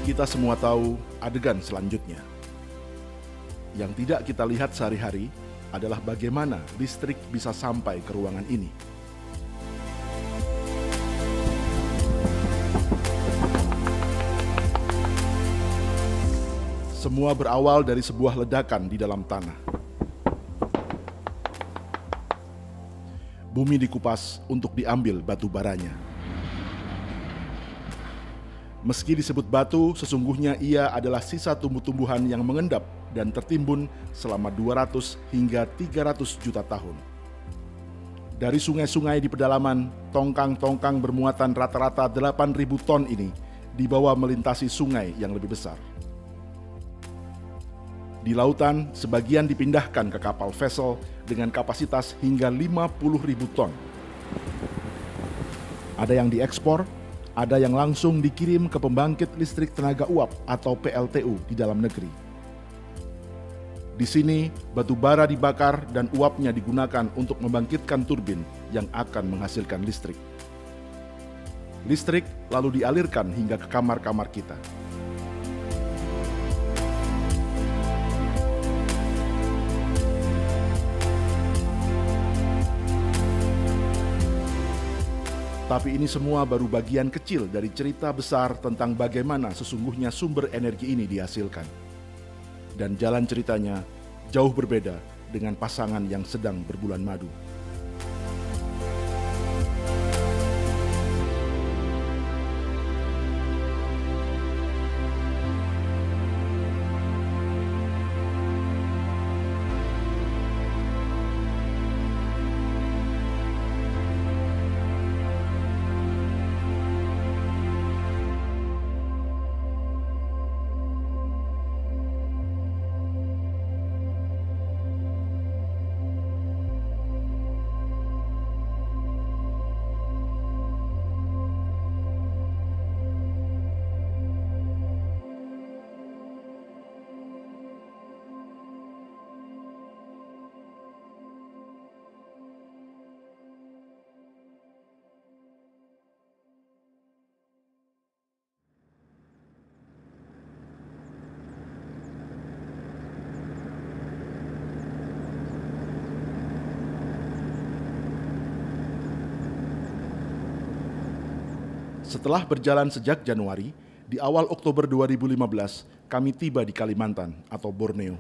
Kita semua tahu adegan selanjutnya. Yang tidak kita lihat sehari-hari adalah bagaimana listrik bisa sampai ke ruangan ini. Semua berawal dari sebuah ledakan di dalam tanah. Bumi dikupas untuk diambil batu baranya. Meski disebut batu, sesungguhnya ia adalah sisa tumbuh-tumbuhan yang mengendap dan tertimbun selama 200 hingga 300 juta tahun. Dari sungai-sungai di pedalaman, tongkang-tongkang bermuatan rata-rata 8.000 ton ini dibawa melintasi sungai yang lebih besar. Di lautan, sebagian dipindahkan ke kapal vessel dengan kapasitas hingga 50.000 ton. Ada yang diekspor, ada yang langsung dikirim ke pembangkit listrik tenaga uap atau PLTU di dalam negeri. Di sini, batu bara dibakar dan uapnya digunakan untuk membangkitkan turbin yang akan menghasilkan listrik. Listrik lalu dialirkan hingga ke kamar-kamar kita. Tapi ini semua baru bagian kecil dari cerita besar tentang bagaimana sesungguhnya sumber energi ini dihasilkan. Dan jalan ceritanya jauh berbeda dengan pasangan yang sedang berbulan madu. Setelah berjalan sejak Januari, di awal Oktober 2015, kami tiba di Kalimantan atau Borneo.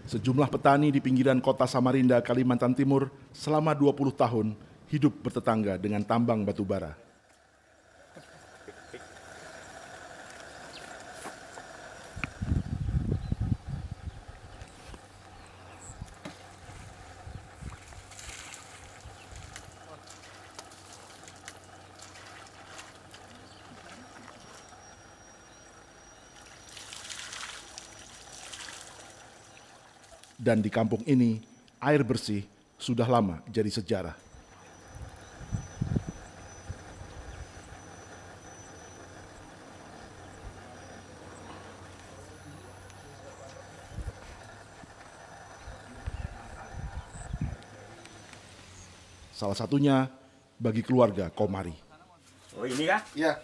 Sejumlah petani di pinggiran kota Samarinda, Kalimantan Timur selama 20 tahun hidup bertetangga dengan tambang batu bara. Dan di kampung ini, air bersih sudah lama jadi sejarah. Salah satunya bagi keluarga Komari. Oh ini kah? Iya.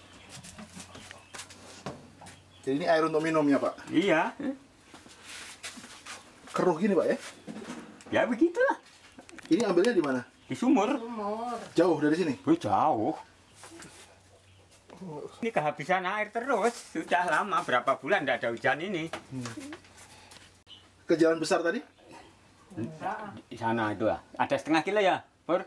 Jadi ini air untuk minumnya, Pak? Iya. Keruh gini, Pak, ya? Ya begitulah. Ini ambilnya di mana? Di sumur. Jauh dari sini? Oh, jauh. Ini kehabisan air terus. Sudah lama, berapa bulan tidak ada hujan ini. Ke jalan besar tadi? Di sana itu lah. Ada setengah kilo ya, Pur?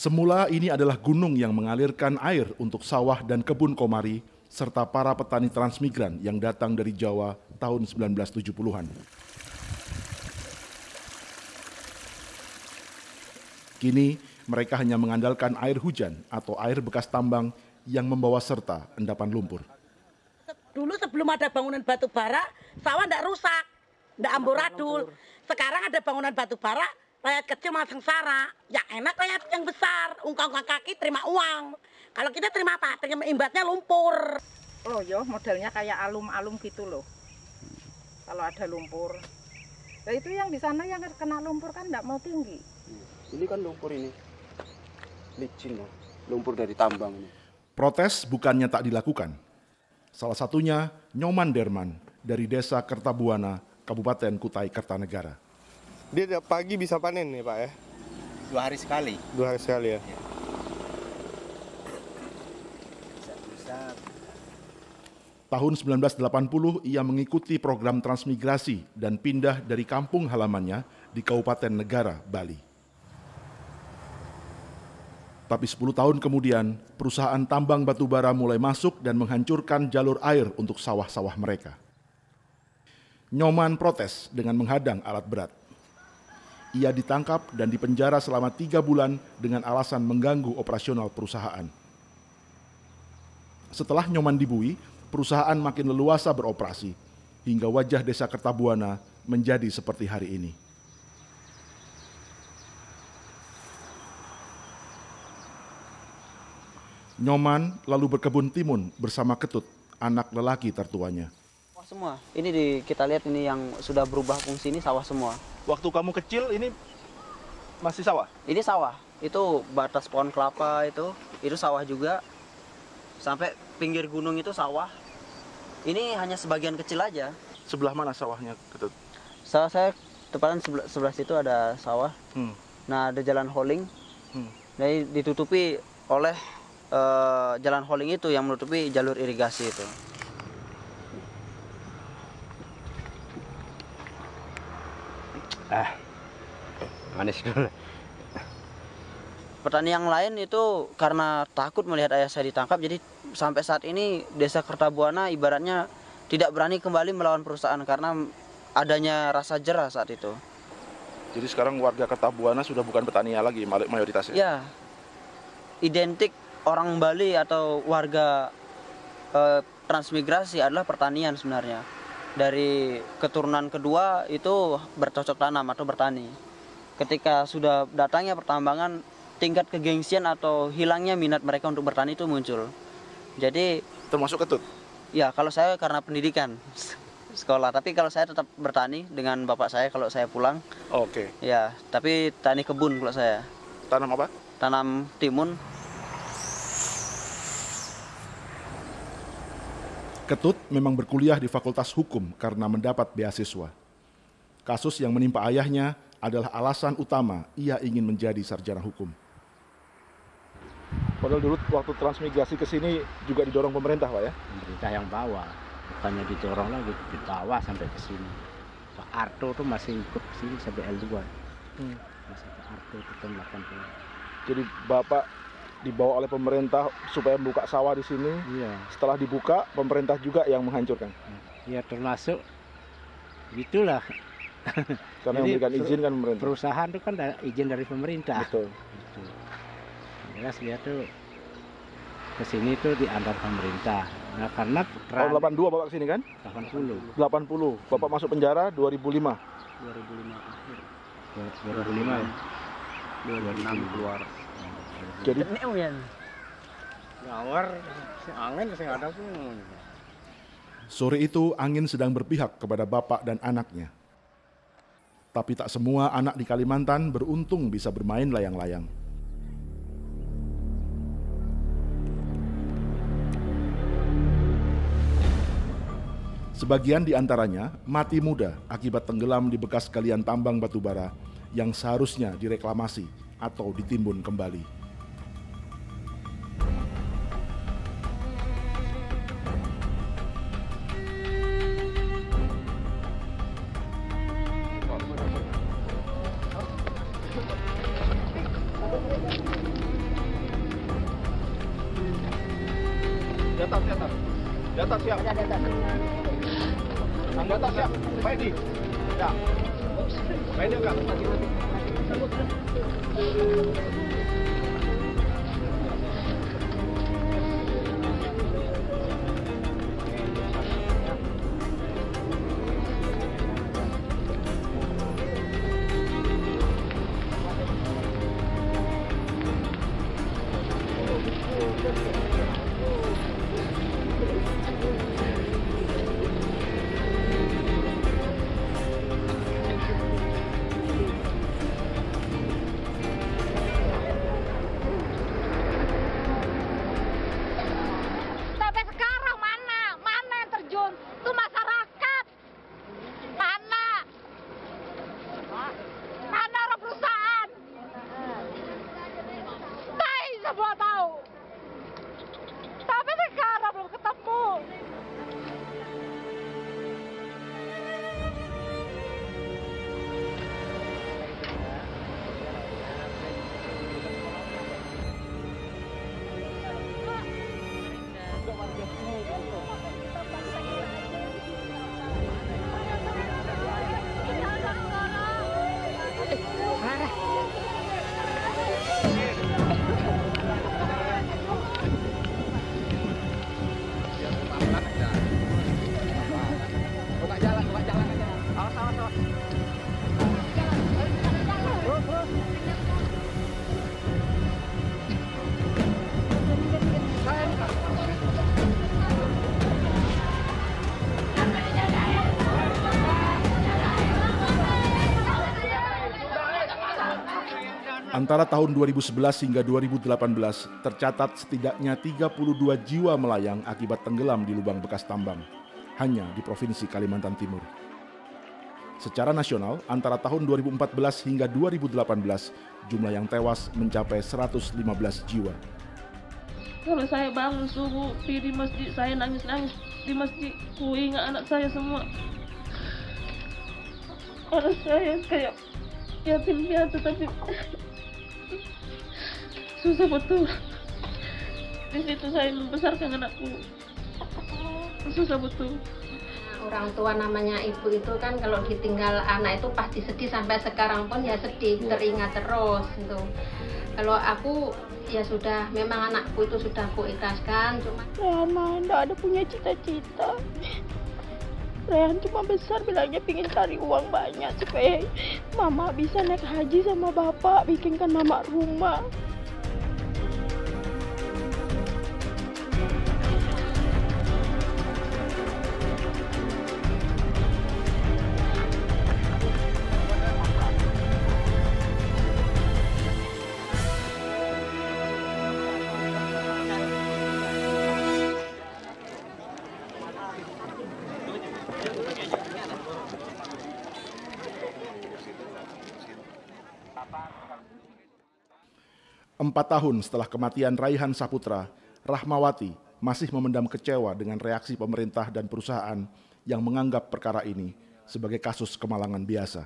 Semula ini adalah gunung yang mengalirkan air untuk sawah dan kebun komari, serta para petani transmigran yang datang dari Jawa tahun 1970-an. Kini, mereka hanya mengandalkan air hujan atau air bekas tambang yang membawa serta endapan lumpur. Dulu sebelum ada bangunan batu bara, sawah tidak rusak, tidak amburadul. Sekarang ada bangunan batu bara, rakyat kecil malah sengsara. Yang enak rakyat yang besar, ungkang-ungkang kaki terima uang. Kalau kita terima apa? Terima imbasnya lumpur. Oh yo, modelnya kayak alum-alum gitu loh. Kalau ada lumpur. Nah itu yang di sana yang kena lumpur kan tidak mau tinggi. Ini kan lumpur ini, licin ya, lumpur dari tambang ini. Protes bukannya tak dilakukan. Salah satunya Nyoman Derman dari Desa Kertabuana, Kabupaten Kutai Kartanegara. Dia tiap pagi bisa panen nih Pak ya? 2 hari sekali. 2 hari sekali ya? Tahun 1980 ia mengikuti program transmigrasi dan pindah dari kampung halamannya di Kabupaten Negara, Bali. Tapi 10 tahun kemudian, perusahaan tambang batubara mulai masuk dan menghancurkan jalur air untuk sawah-sawah mereka. Nyoman protes dengan menghadang alat berat. Ia ditangkap dan dipenjara selama 3 bulan dengan alasan mengganggu operasional perusahaan. Setelah Nyoman dibui, perusahaan makin leluasa beroperasi, hingga wajah Desa Kertabuana menjadi seperti hari ini. Nyoman lalu berkebun timun bersama Ketut, anak lelaki tertuanya. Sawah semua. Ini kita lihat ini yang sudah berubah fungsi ini sawah semua. Waktu kamu kecil ini masih sawah? Ini sawah. Itu batas pohon kelapa itu sawah juga. Sampai pinggir gunung itu sawah. Ini hanya sebagian kecil aja. Sebelah mana sawahnya, Ketut? Sawah saya tepatnya sebelah situ ada sawah. Nah, ada jalan holing. Jadi ditutupi oleh jalan holing itu yang menutupi jalur irigasi itu. Manis dulu. Petani yang lain itu karena takut melihat ayah saya ditangkap, jadi sampai saat ini Desa Kertabuana ibaratnya tidak berani kembali melawan perusahaan karena adanya rasa jera saat itu. Jadi sekarang warga Kertabuana sudah bukan petani lagi mayoritasnya? Ya, identik orang Bali atau warga transmigrasi adalah pertanian sebenarnya. Dari keturunan kedua itu bercocok tanam atau bertani. Ketika sudah datangnya pertambangan, tingkat kegengsian atau hilangnya minat mereka untuk bertani itu muncul. Jadi termasuk Ketut? Ya, kalau saya karena pendidikan sekolah, tapi kalau saya tetap bertani dengan bapak saya kalau saya pulang. Oke. Ya, tapi tani kebun kalau saya. Tanam apa? Tanam timun. Ketut memang berkuliah di Fakultas Hukum karena mendapat beasiswa. Kasus yang menimpa ayahnya adalah alasan utama ia ingin menjadi sarjana hukum. Padahal dulu waktu transmigrasi ke sini juga didorong pemerintah, Pak ya? Pemerintah yang bawa, bukannya didorong lagi, dibawa sampai ke sini. Pak Arto tuh masih ikut ke sini sampai L2. Masih Pak Arto itu tahun 80. Jadi Bapak dibawa oleh pemerintah supaya membuka sawah di sini. Iya. Setelah dibuka, pemerintah juga yang menghancurkan. Iya, termasuk gitulah. Karena Jadi, memberikan izin kan pemerintah. Perusahaan itu kan ada izin dari pemerintah. Betul. Gitu. Jelas dia tuh ke sini tuh diantar pemerintah. Nah, karena Tahun 82 Bapak kesini kan? 80. 80. Bapak masuk penjara 2005. 2005 akhir. 2005 ya. 2006 keluar. Jadi sore itu angin sedang berpihak kepada bapak dan anaknya. Tapi tak semua anak di Kalimantan beruntung bisa bermain layang-layang. Sebagian di antaranya mati muda akibat tenggelam di bekas galian tambang batubara yang seharusnya direklamasi atau ditimbun kembali. atas, di atas. Di atas siap. Di atas siap. Baik di. Ya. Baik di enggak? Antara tahun 2011 hingga 2018 tercatat setidaknya 32 jiwa melayang akibat tenggelam di lubang bekas tambang, hanya di Provinsi Kalimantan Timur. Secara nasional, antara tahun 2014 hingga 2018, jumlah yang tewas mencapai 115 jiwa. Kalau saya bangun subuh di masjid, saya nangis-nangis di masjid, ku ingat anak saya semua. Anak saya kayak yatim piatu, tapi susah betul. Di situ saya membesarkan anakku, susah betul. Orang tua namanya ibu itu kan kalau ditinggal anak itu pasti sedih, sampai sekarang pun ya sedih, teringat terus itu. Kalau aku ya sudah, memang anakku itu sudah aku ikhlaskan, cuma Rehan enggak ada punya cita-cita. Rehan cuma besar bilangnya pingin cari uang banyak supaya mama bisa naik haji sama bapak, bikinkan mama rumah. Empat tahun setelah kematian Raihan Saputra, Rahmawati masih memendam kecewa dengan reaksi pemerintah dan perusahaan yang menganggap perkara ini sebagai kasus kemalangan biasa.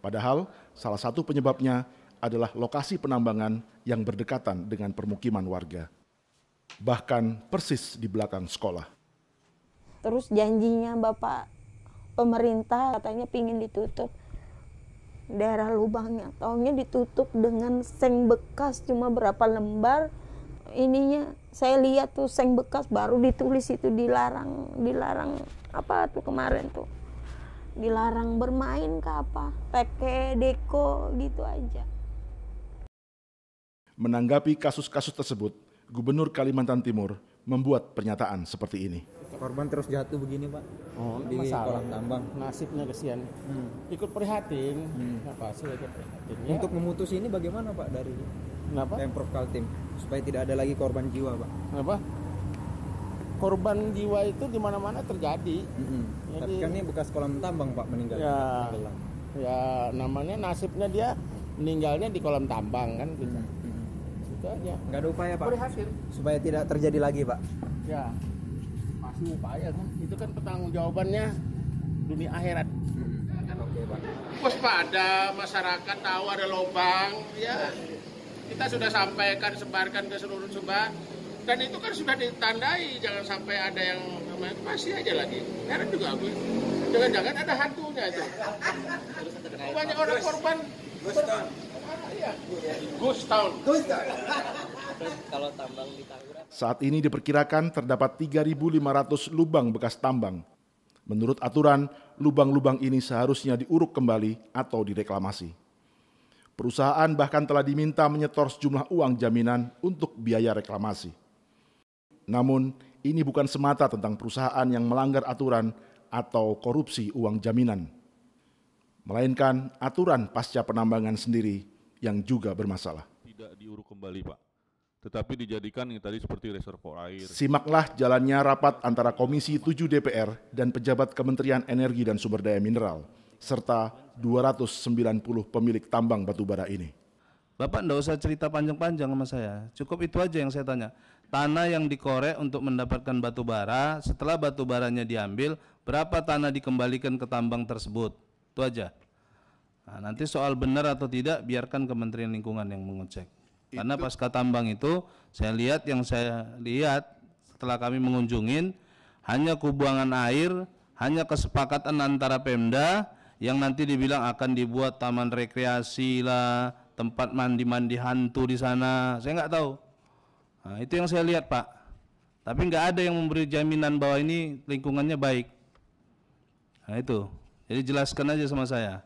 Padahal salah satu penyebabnya adalah lokasi penambangan yang berdekatan dengan permukiman warga. Bahkan persis di belakang sekolah. Terus janjinya Bapak pemerintah katanya pingin ditutup daerah lubangnya, taunya ditutup dengan seng bekas cuma berapa lembar. Ininya saya lihat tuh seng bekas baru ditulis itu dilarang apa tuh kemarin tuh, dilarang bermain ke apa, pakai deko gitu aja. Menanggapi kasus-kasus tersebut, Gubernur Kalimantan Timur membuat pernyataan seperti ini. Korban terus jatuh begini Pak, di kolam tambang. Nasibnya kesian. Ikut prihatin, pasti ikut prihatin. Ya. Untuk memutus ini bagaimana Pak dari Pemprov Kaltim supaya tidak ada lagi korban jiwa Pak? Apa? Korban jiwa itu di mana-mana terjadi. Jadi, tapi kan ini bekas kolam tambang Pak meninggal. Ya namanya nasibnya dia meninggalnya di kolam tambang kan gitu. Itu aja. Nggak ada upaya Pak prihatin supaya tidak terjadi lagi Pak? Ya. Upaya kan itu kan pertanggungjawabannya dunia akhirat. Oke Pak. Waspada, masyarakat tahu ada lubang ya, kita sudah sampaikan, sebarkan ke seluruh Sumbar, Dan itu kan sudah ditandai, jangan sampai ada yang masih aja lagi. Heran juga aku. Jangan-jangan ada hantunya itu. Banyak orang korban. Ghost Town. Kalau tambang di Tangerang. Saat ini diperkirakan terdapat 3.500 lubang bekas tambang. Menurut aturan, lubang-lubang ini seharusnya diuruk kembali atau direklamasi. Perusahaan bahkan telah diminta menyetor sejumlah uang jaminan untuk biaya reklamasi. Namun, ini bukan semata tentang perusahaan yang melanggar aturan atau korupsi uang jaminan, melainkan aturan pasca penambangan sendiri yang juga bermasalah. Tidak diuruk kembali, Pak, tetapi dijadikan yang tadi seperti reservoir air. Simaklah jalannya rapat antara Komisi 7 DPR dan pejabat Kementerian Energi dan Sumber Daya Mineral, serta 290 pemilik tambang batubara ini. Bapak enggak usah cerita panjang-panjang sama saya, cukup itu aja yang saya tanya. Tanah yang dikorek untuk mendapatkan batu bara, setelah batu baranya diambil, berapa tanah dikembalikan ke tambang tersebut? Itu aja. Nah, nanti soal benar atau tidak, biarkan Kementerian Lingkungan yang mengecek. Karena pasca tambang itu, yang saya lihat setelah kami mengunjungin, hanya kubuangan air, hanya kesepakatan antara Pemda, yang nanti dibilang akan dibuat taman rekreasi lah, tempat mandi-mandi hantu di sana, saya nggak tahu. Nah, itu yang saya lihat, Pak. Tapi nggak ada yang memberi jaminan bahwa ini lingkungannya baik. Nah itu, jadi jelaskan aja sama saya.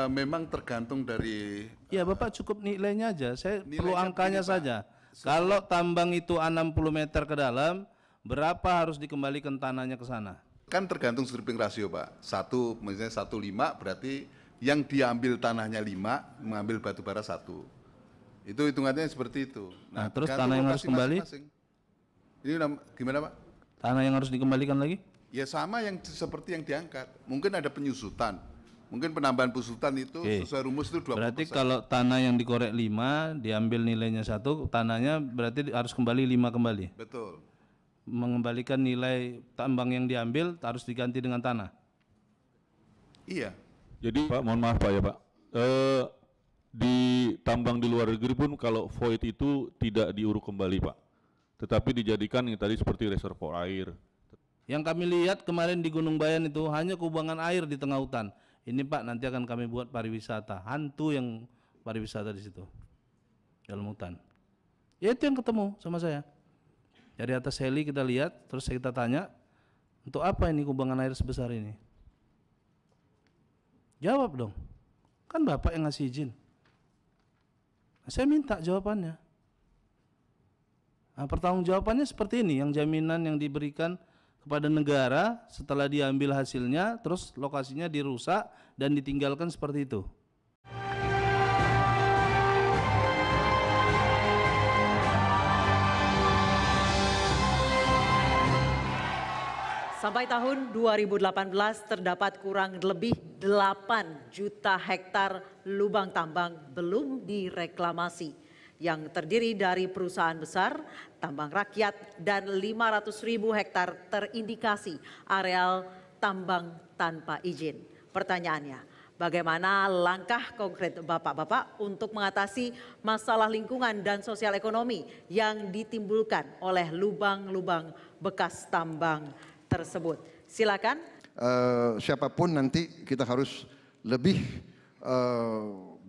Memang tergantung dari... Ya Bapak cukup nilainya aja, saya perlu angkanya saja. Kalau tambang itu 60 meter ke dalam, berapa harus dikembalikan tanahnya ke sana? Kan tergantung stripping rasio, Pak. Misalnya 1:5 berarti yang diambil tanahnya 5, mengambil batu bara 1. Itu hitungannya seperti itu. Nah terus tanah yang harus kembali? Ini gimana, Pak? Tanah yang harus dikembalikan lagi? Ya sama yang seperti yang diangkat. Mungkin ada penyusutan. Mungkin penambahan penyusutan itu sesuai rumus itu 20%. Berarti kalau tanah yang dikorek 5, diambil nilainya 1, tanahnya berarti harus kembali 5 kembali? Betul. Mengembalikan nilai tambang yang diambil harus diganti dengan tanah? Iya. Jadi Pak, mohon maaf Pak ya Pak, di tambang di luar negeri pun kalau void itu tidak diuruk kembali Pak, tetapi dijadikan yang tadi seperti reservoir air. Yang kami lihat kemarin di Gunung Bayan itu hanya kubangan air di tengah hutan. Ini Pak, nanti akan kami buat pariwisata, hantu yang pariwisata di situ, dalam hutan. Ya itu yang ketemu sama saya. Dari atas heli kita lihat, terus kita tanya, untuk apa ini kubangan air sebesar ini? Jawab dong, kan Bapak yang ngasih izin. Nah, saya minta jawabannya. Nah, pertanggungjawabannya seperti ini, yang jaminan yang diberikan kepada negara setelah diambil hasilnya, terus lokasinya dirusak dan ditinggalkan seperti itu. Sampai tahun 2018 terdapat kurang lebih 8 juta hektar lubang tambang belum direklamasi yang terdiri dari perusahaan besar, tambang rakyat, dan 500.000 hektar terindikasi areal tambang tanpa izin. Pertanyaannya, bagaimana langkah konkret Bapak-Bapak untuk mengatasi masalah lingkungan dan sosial ekonomi yang ditimbulkan oleh lubang-lubang bekas tambang tersebut? Silakan. Siapapun nanti kita harus lebih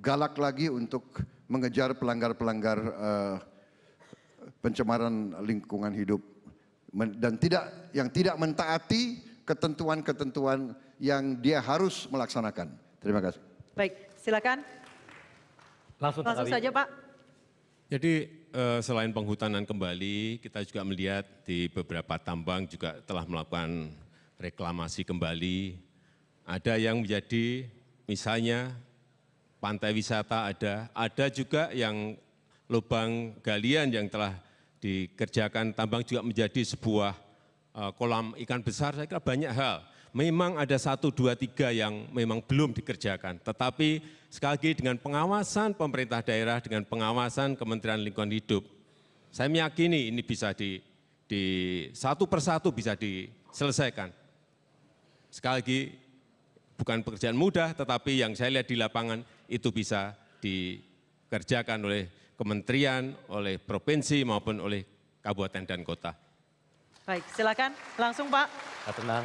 galak lagi untuk mengejar pelanggar-pelanggar pencemaran lingkungan hidup dan yang tidak mentaati ketentuan-ketentuan yang dia harus melaksanakan. Terima kasih. Baik, silakan. Langsung saja Pak. Jadi selain penghutanan kembali, kita juga melihat di beberapa tambang juga telah melakukan reklamasi kembali. Ada yang menjadi misalnya pantai wisata ada juga yang lubang galian yang telah dikerjakan tambang juga menjadi sebuah kolam ikan besar. Saya kira banyak hal. Memang ada 1, 2, 3 yang memang belum dikerjakan. Tetapi sekali lagi dengan pengawasan pemerintah daerah, dengan pengawasan Kementerian Lingkungan Hidup, saya meyakini ini bisa satu persatu bisa diselesaikan. Sekali lagi, bukan pekerjaan mudah, tetapi yang saya lihat di lapangan itu bisa dikerjakan oleh kementerian, oleh provinsi maupun oleh kabupaten dan kota. Baik, silakan langsung Pak. Tenang.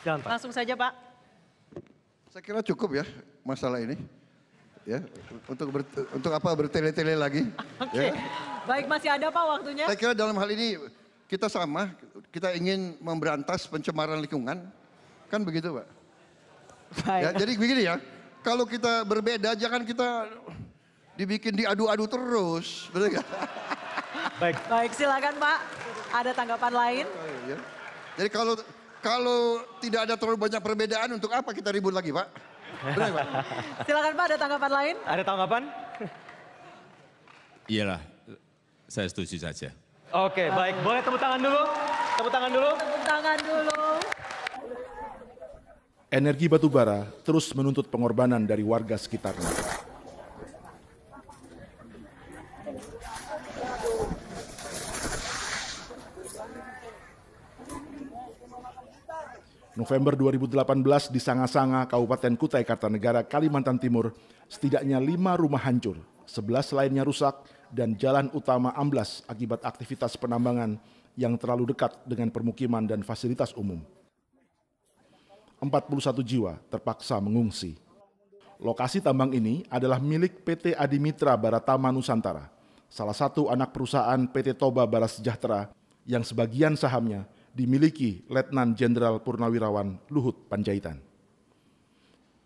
Jangan Pak. Langsung saja Pak. Saya kira cukup ya masalah ini. Ya, untuk apa bertele-tele lagi? Oke. Ya. Baik, masih ada Pak waktunya. Saya kira dalam hal ini kita sama, kita ingin memberantas pencemaran lingkungan, kan begitu Pak? Baik. Ya, jadi begini ya, kalau kita berbeda jangan kita dibikin diadu-adu terus, betul nggak? Baik, silakan Pak. Ada tanggapan lain? Ya. Jadi kalau tidak ada terlalu banyak perbedaan, untuk apa kita ribut lagi Pak? Benar, Pak? Silakan Pak, ada tanggapan lain? Ada tanggapan? Iyalah, saya setuju saja. Oke, baik. Boleh tepuk tangan dulu? Tepuk tangan dulu? Tepuk tangan dulu. Energi batubara terus menuntut pengorbanan dari warga sekitarnya. November 2018 di Sanga-Sanga, Kabupaten Kutai Kartanegara, Kalimantan Timur, setidaknya 5 rumah hancur, 11 lainnya rusak, dan jalan utama amblas akibat aktivitas penambangan yang terlalu dekat dengan permukiman dan fasilitas umum. 41 jiwa terpaksa mengungsi. Lokasi tambang ini adalah milik PT Adimitra Baratama Nusantara, salah satu anak perusahaan PT Toba Bara Sejahtera yang sebagian sahamnya dimiliki Letnan Jenderal Purnawirawan Luhut Panjaitan.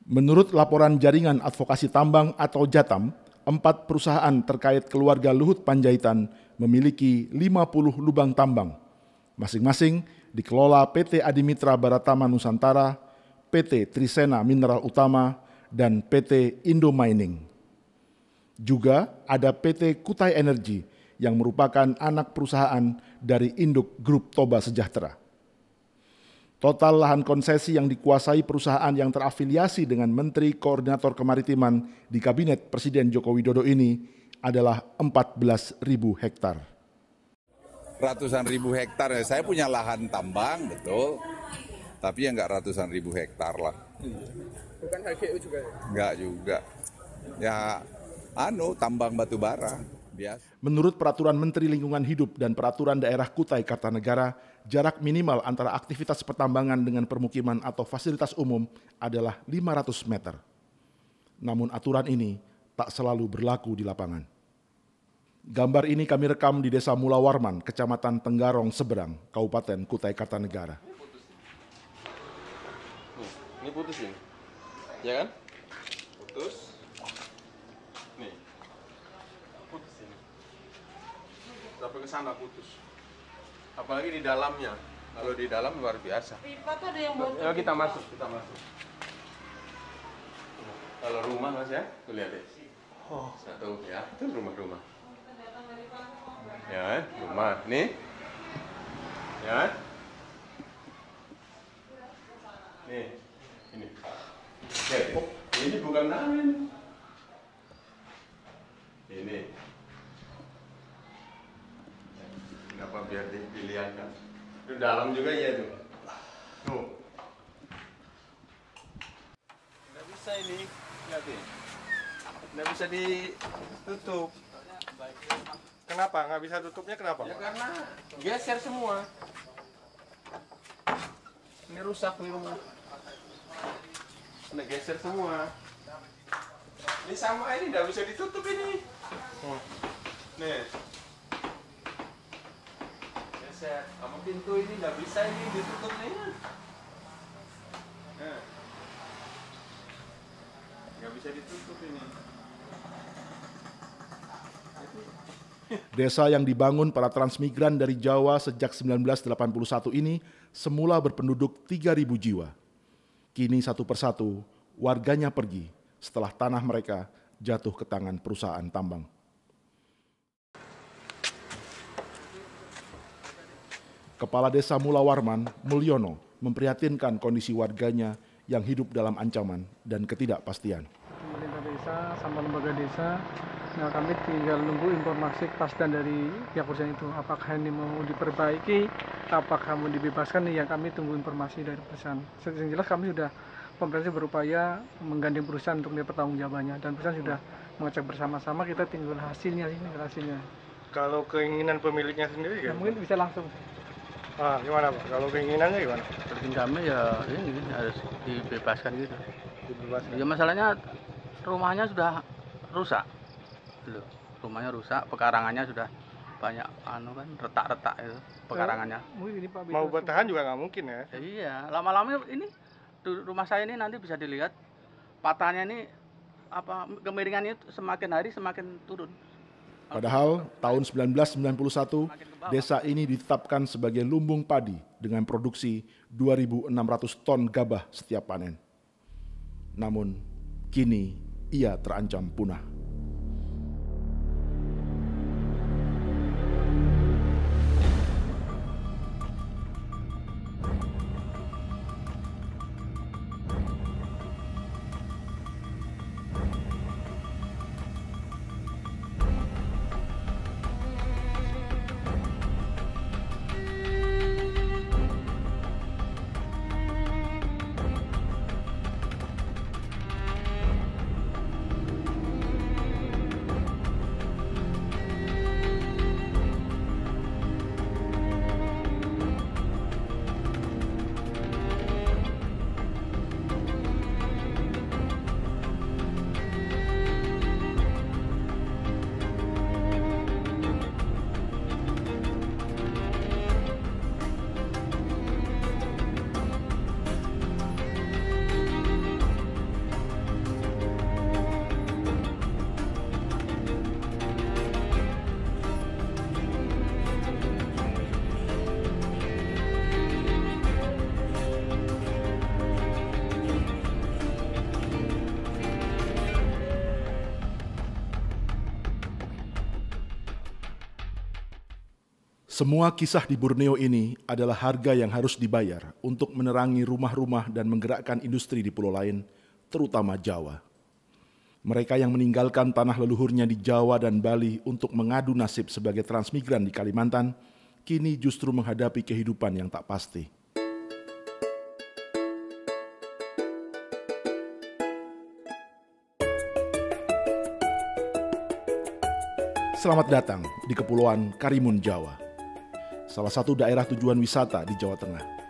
Menurut laporan Jaringan Advokasi Tambang atau JATAM, 4 perusahaan terkait keluarga Luhut Panjaitan memiliki 50 lubang tambang. Masing-masing dikelola PT Adimitra Baratama Nusantara, PT Trisena Mineral Utama, dan PT Indo Mining. Juga ada PT Kutai Energi yang merupakan anak perusahaan dari induk grup Toba Sejahtera. Total lahan konsesi yang dikuasai perusahaan yang terafiliasi dengan Menteri Koordinator Kemaritiman di Kabinet Presiden Joko Widodo ini adalah 14.000 hektar. Ratusan ribu hektar, saya punya lahan tambang, betul. Tapi ya nggak ratusan ribu hektar lah. Bukan HGU juga ya? Nggak juga. Ya, tambang batu bara. Biasa. Menurut Peraturan Menteri Lingkungan Hidup dan Peraturan Daerah Kutai Kartanegara, jarak minimal antara aktivitas pertambangan dengan permukiman atau fasilitas umum adalah 500 meter. Namun aturan ini tak selalu berlaku di lapangan. Gambar ini kami rekam di Desa Mulawarman, Kecamatan Tenggarong Seberang, Kabupaten Kutai Kartanegara. Ini putus ini, ya kan? Putus. Nih, putus ini. Sampai ke sana putus. Apalagi di dalamnya. Kalau di dalam luar biasa. Pipa tuh ada yang buat. Ya kita masuk. Kalau rumah Mas ya, tuh lihat deh. Satu ya, itu rumah-rumah. Ya, rumah. Nih. Ya. Nih. Ini. Ini bukan namin. Ini. Kenapa biar dilihatkan? Itu dalam juga ya tuh. Tuh. Nggak bisa ini, lihat nih. Nggak bisa ditutup. Kenapa? Nggak bisa tutupnya kenapa? Ya karena geser semua. Ini rusak nih rumah. Udah geser semua. Ini sama ini nggak bisa ditutup ini. Nih. Geser. Sama pintu ini nggak bisa ini ditutupnya. Nah. Nggak bisa ditutup ini. Desa yang dibangun para transmigran dari Jawa sejak 1981 ini semula berpenduduk 3.000 jiwa. Kini satu persatu warganya pergi setelah tanah mereka jatuh ke tangan perusahaan tambang. Kepala Desa Mulawarman, Mulyono, memprihatinkan kondisi warganya yang hidup dalam ancaman dan ketidakpastian. Pemerintah desa sama lembaga desa, nah kami tinggal nunggu informasi kepastian dari pihak perusahaan itu. Apakah ini mau diperbaiki, apakah mau dibebaskan, yang kami tunggu informasi dari perusahaan. Yang jelas kami sudah, pemerintah berupaya menggandeng perusahaan untuk dia pertanggungjawabannya, dan perusahaan sudah mengecek bersama-sama, kita tinggal hasilnya ini, hasilnya. Kalau keinginan pemiliknya sendiri ya mungkin bisa langsung. Gimana Pak? Kalau keinginannya gimana? Keinginan kami ya ini harus dibebaskan gitu. Dibebaskan. Ya masalahnya rumahnya sudah rusak. Loh, rumahnya rusak, pekarangannya sudah banyak retak-retak itu pekarangannya. Mungkin ini Pak mau bertahan juga nggak mungkin ya? Iya, lama-lama ini rumah saya ini nanti bisa dilihat patahnya ini kemiringannya semakin hari semakin turun. Padahal tahun 1991 desa ini ditetapkan sebagai lumbung padi dengan produksi 2.600 ton gabah setiap panen. Namun kini ia terancam punah. Semua kisah di Borneo ini adalah harga yang harus dibayar untuk menerangi rumah-rumah dan menggerakkan industri di pulau lain, terutama Jawa. Mereka yang meninggalkan tanah leluhurnya di Jawa dan Bali untuk mengadu nasib sebagai transmigran di Kalimantan, kini justru menghadapi kehidupan yang tak pasti. Selamat datang di Kepulauan Karimun, Jawa. Salah satu daerah tujuan wisata di Jawa Tengah.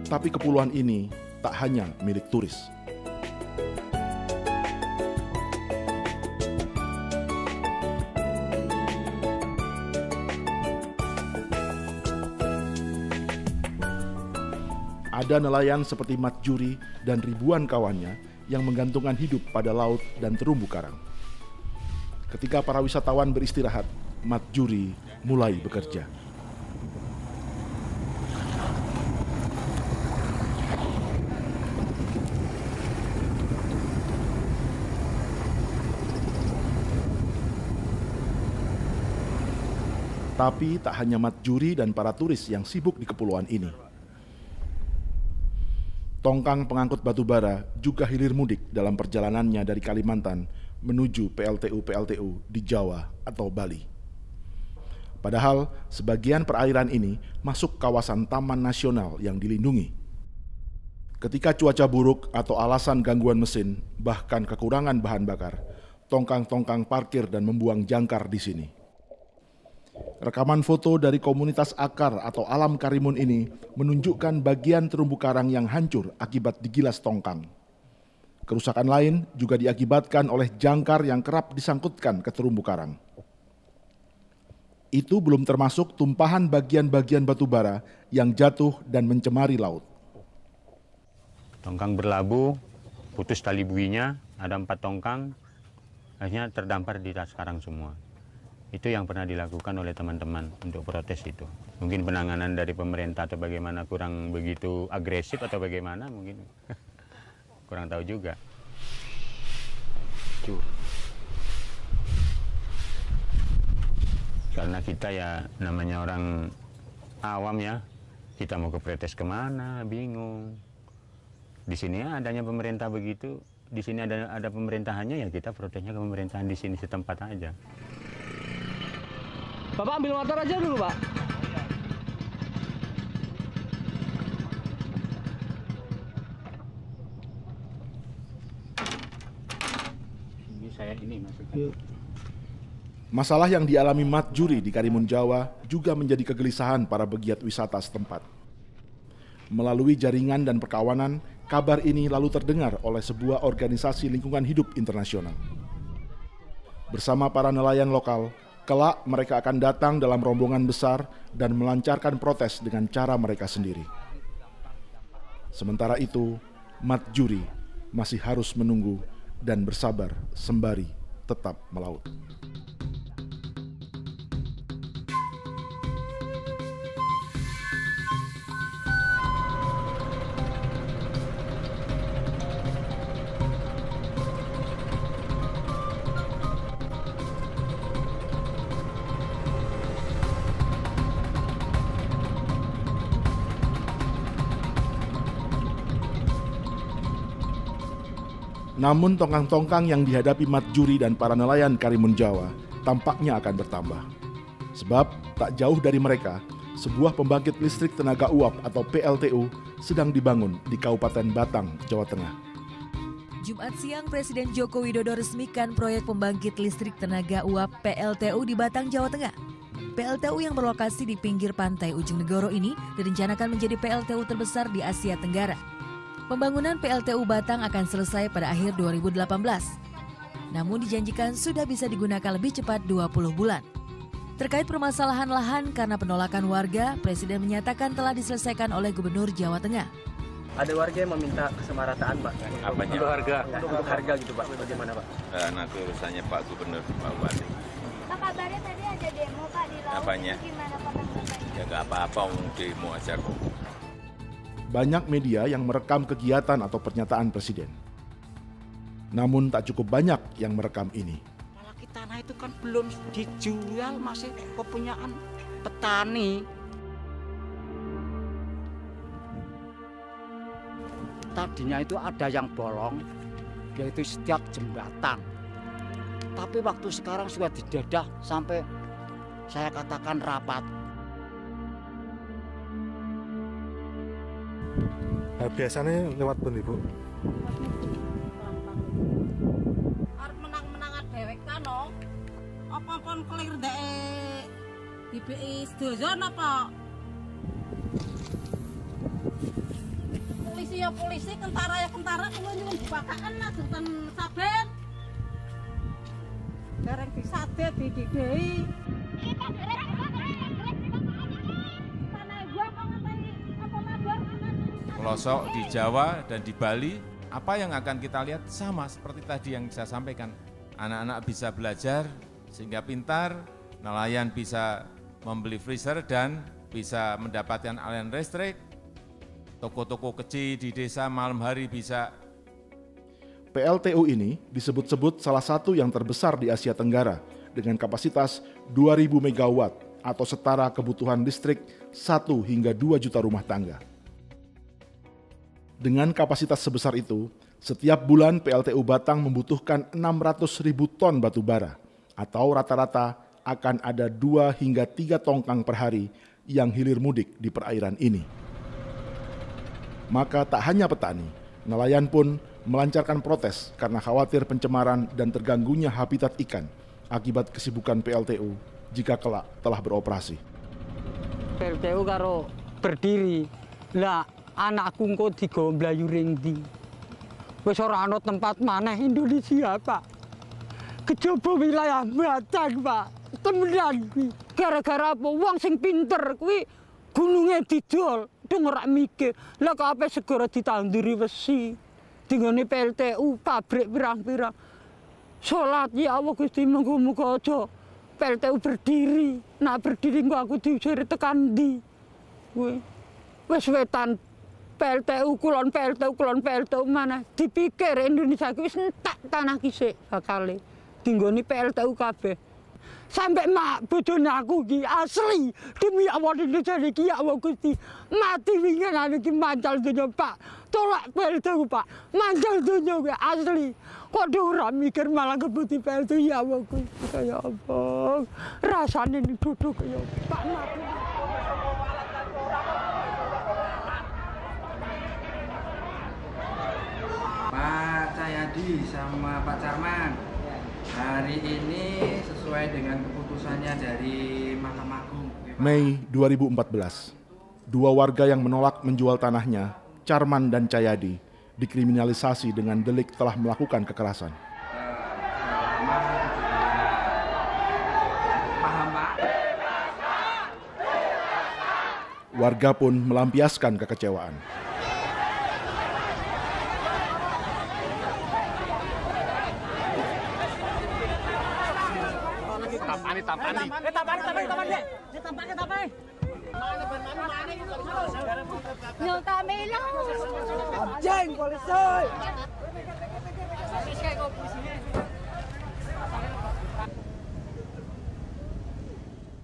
Tapi kepulauan ini tak hanya milik turis. Ada nelayan seperti Mat Juri dan ribuan kawannya yang menggantungkan hidup pada laut dan terumbu karang. Ketika para wisatawan beristirahat, Mat Juri mulai bekerja. Tapi tak hanya Mat Juri dan para turis yang sibuk di kepulauan ini. Tongkang pengangkut batu bara juga hilir mudik dalam perjalanannya dari Kalimantan menuju PLTU-PLTU di Jawa atau Bali. Padahal sebagian perairan ini masuk kawasan taman nasional yang dilindungi. Ketika cuaca buruk atau alasan gangguan mesin, bahkan kekurangan bahan bakar, tongkang-tongkang parkir dan membuang jangkar di sini. Rekaman foto dari komunitas Akar atau Alam Karimun ini menunjukkan bagian terumbu karang yang hancur akibat digilas tongkang. Kerusakan lain juga diakibatkan oleh jangkar yang kerap disangkutkan ke terumbu karang. Itu belum termasuk tumpahan bagian-bagian batu bara yang jatuh dan mencemari laut. Tongkang berlabuh, putus tali buinya, ada 4 tongkang, akhirnya terdampar di tas karang semua. Itu yang pernah dilakukan oleh teman-teman untuk protes itu. Mungkin penanganan dari pemerintah atau bagaimana kurang begitu agresif atau bagaimana mungkin. Kurang tahu juga. Karena kita ya namanya orang awam ya, kita mau ke protes kemana, bingung. Di sini ya adanya pemerintah begitu, di sini ada pemerintahannya ya kita protesnya ke pemerintahan di sini setempat aja. Bapak ambil motor aja dulu, Pak. Masalah yang dialami Mat Juri di Karimun Jawa juga menjadi kegelisahan para pegiat wisata setempat. Melalui jaringan dan perkawanan, kabar ini lalu terdengar oleh sebuah organisasi lingkungan hidup internasional. Bersama para nelayan lokal, kelak mereka akan datang dalam rombongan besar dan melancarkan protes dengan cara mereka sendiri. Sementara itu, Mat Juri masih harus menunggu dan bersabar sembari tetap melaut. Namun tongkang-tongkang yang dihadapi Mat Juri dan para nelayan Karimun Jawa tampaknya akan bertambah. Sebab tak jauh dari mereka, sebuah pembangkit listrik tenaga uap atau PLTU sedang dibangun di Kabupaten Batang, Jawa Tengah. Jumat siang, Presiden Joko Widodo resmikan proyek pembangkit listrik tenaga uap PLTU di Batang, Jawa Tengah. PLTU yang berlokasi di pinggir pantai Ujung Negoro ini direncanakan menjadi PLTU terbesar di Asia Tenggara. Pembangunan PLTU Batang akan selesai pada akhir 2018. Namun dijanjikan sudah bisa digunakan lebih cepat 20 bulan. Terkait permasalahan lahan karena penolakan warga, Presiden menyatakan telah diselesaikan oleh Gubernur Jawa Tengah. Ada warga yang meminta kesemarataan, Pak. Apanya? Untuk harga gitu, Pak. Bagaimana, Pak? Nanti urusannya Pak Gubernur, Pak Bupati. Pak, kabarnya tadi ada demo, Pak, di laut. Apanya? Gimana, Pak? Ya nggak apa-apa, demo aja kok. Banyak media yang merekam kegiatan atau pernyataan Presiden. Namun tak cukup banyak yang merekam ini. Apalagi tanah itu kan belum dijual, masih kepunyaan petani. Tadinya itu ada yang bolong, yaitu setiap jembatan. Tapi waktu sekarang sudah didadah sampai saya katakan rapat. Biasanya lewat pundi, Bu? Arep menang-menangan dhewek kan, no? Apa pun clear dek DPI sedoyo napa? Polisi ya polisi, tentara ya tentara, kulo nyuwun dibakaken lah dutan saben. Dereng disade dididhi. Pelosok di Jawa dan di Bali, apa yang akan kita lihat sama seperti tadi yang saya sampaikan. Anak-anak bisa belajar sehingga pintar, nelayan bisa membeli freezer dan bisa mendapatkan aliran listrik, toko-toko kecil di desa malam hari bisa. PLTU ini disebut-sebut salah satu yang terbesar di Asia Tenggara dengan kapasitas 2.000 MW atau setara kebutuhan listrik 1 hingga 2 juta rumah tangga. Dengan kapasitas sebesar itu, setiap bulan PLTU Batang membutuhkan 600.000 ton batu bara, atau rata-rata akan ada 2 hingga 3 tongkang per hari yang hilir mudik di perairan ini. Maka tak hanya petani, nelayan pun melancarkan protes karena khawatir pencemaran dan terganggunya habitat ikan akibat kesibukan PLTU jika kelak telah beroperasi. PLTU karo berdiri, lah anakku kok digomblayu ring ndi. Wis ora ana tempat maneh Indonesia, Pak. Kejaba wilayah Batang, Pak. Temenan kuwi. Gara-gara apa? Wong sing pinter kuwi gununge didol, dong ora mikir. Lah kok ape segara ditanduri wesi. Dinggone PLTU pabrik pirang-pirang. Salat ya Allah Gusti, muga-muga aja PLTU berdiri. Nah berdiri engko aku diusir tekan ndi. Kuwi wis wetan PLTU kulon PLTU mana dipikir Indonesia ki wis entek tanah kisik bakale. Dinggone PLTU kabeh. Sampai mak bojone aku ki asli demi Allah Indonesia iki ya Allah Gusti. Mati wingi iki mancal donya Pak. Tolak PLTU Pak. Mancal donya ki asli. Kok ora mikir malah kebuti PLTU ya Allah Gusti. Kaya apa? Rasane duduk kaya Pak mati. Pak Cahyadi sama Pak Carman, hari ini sesuai dengan keputusannya dari Mahkamah Agung. Mei 2014, dua warga yang menolak menjual tanahnya, Carman dan Cahyadi, dikriminalisasi dengan delik telah melakukan kekerasan. Warga pun melampiaskan kekecewaan.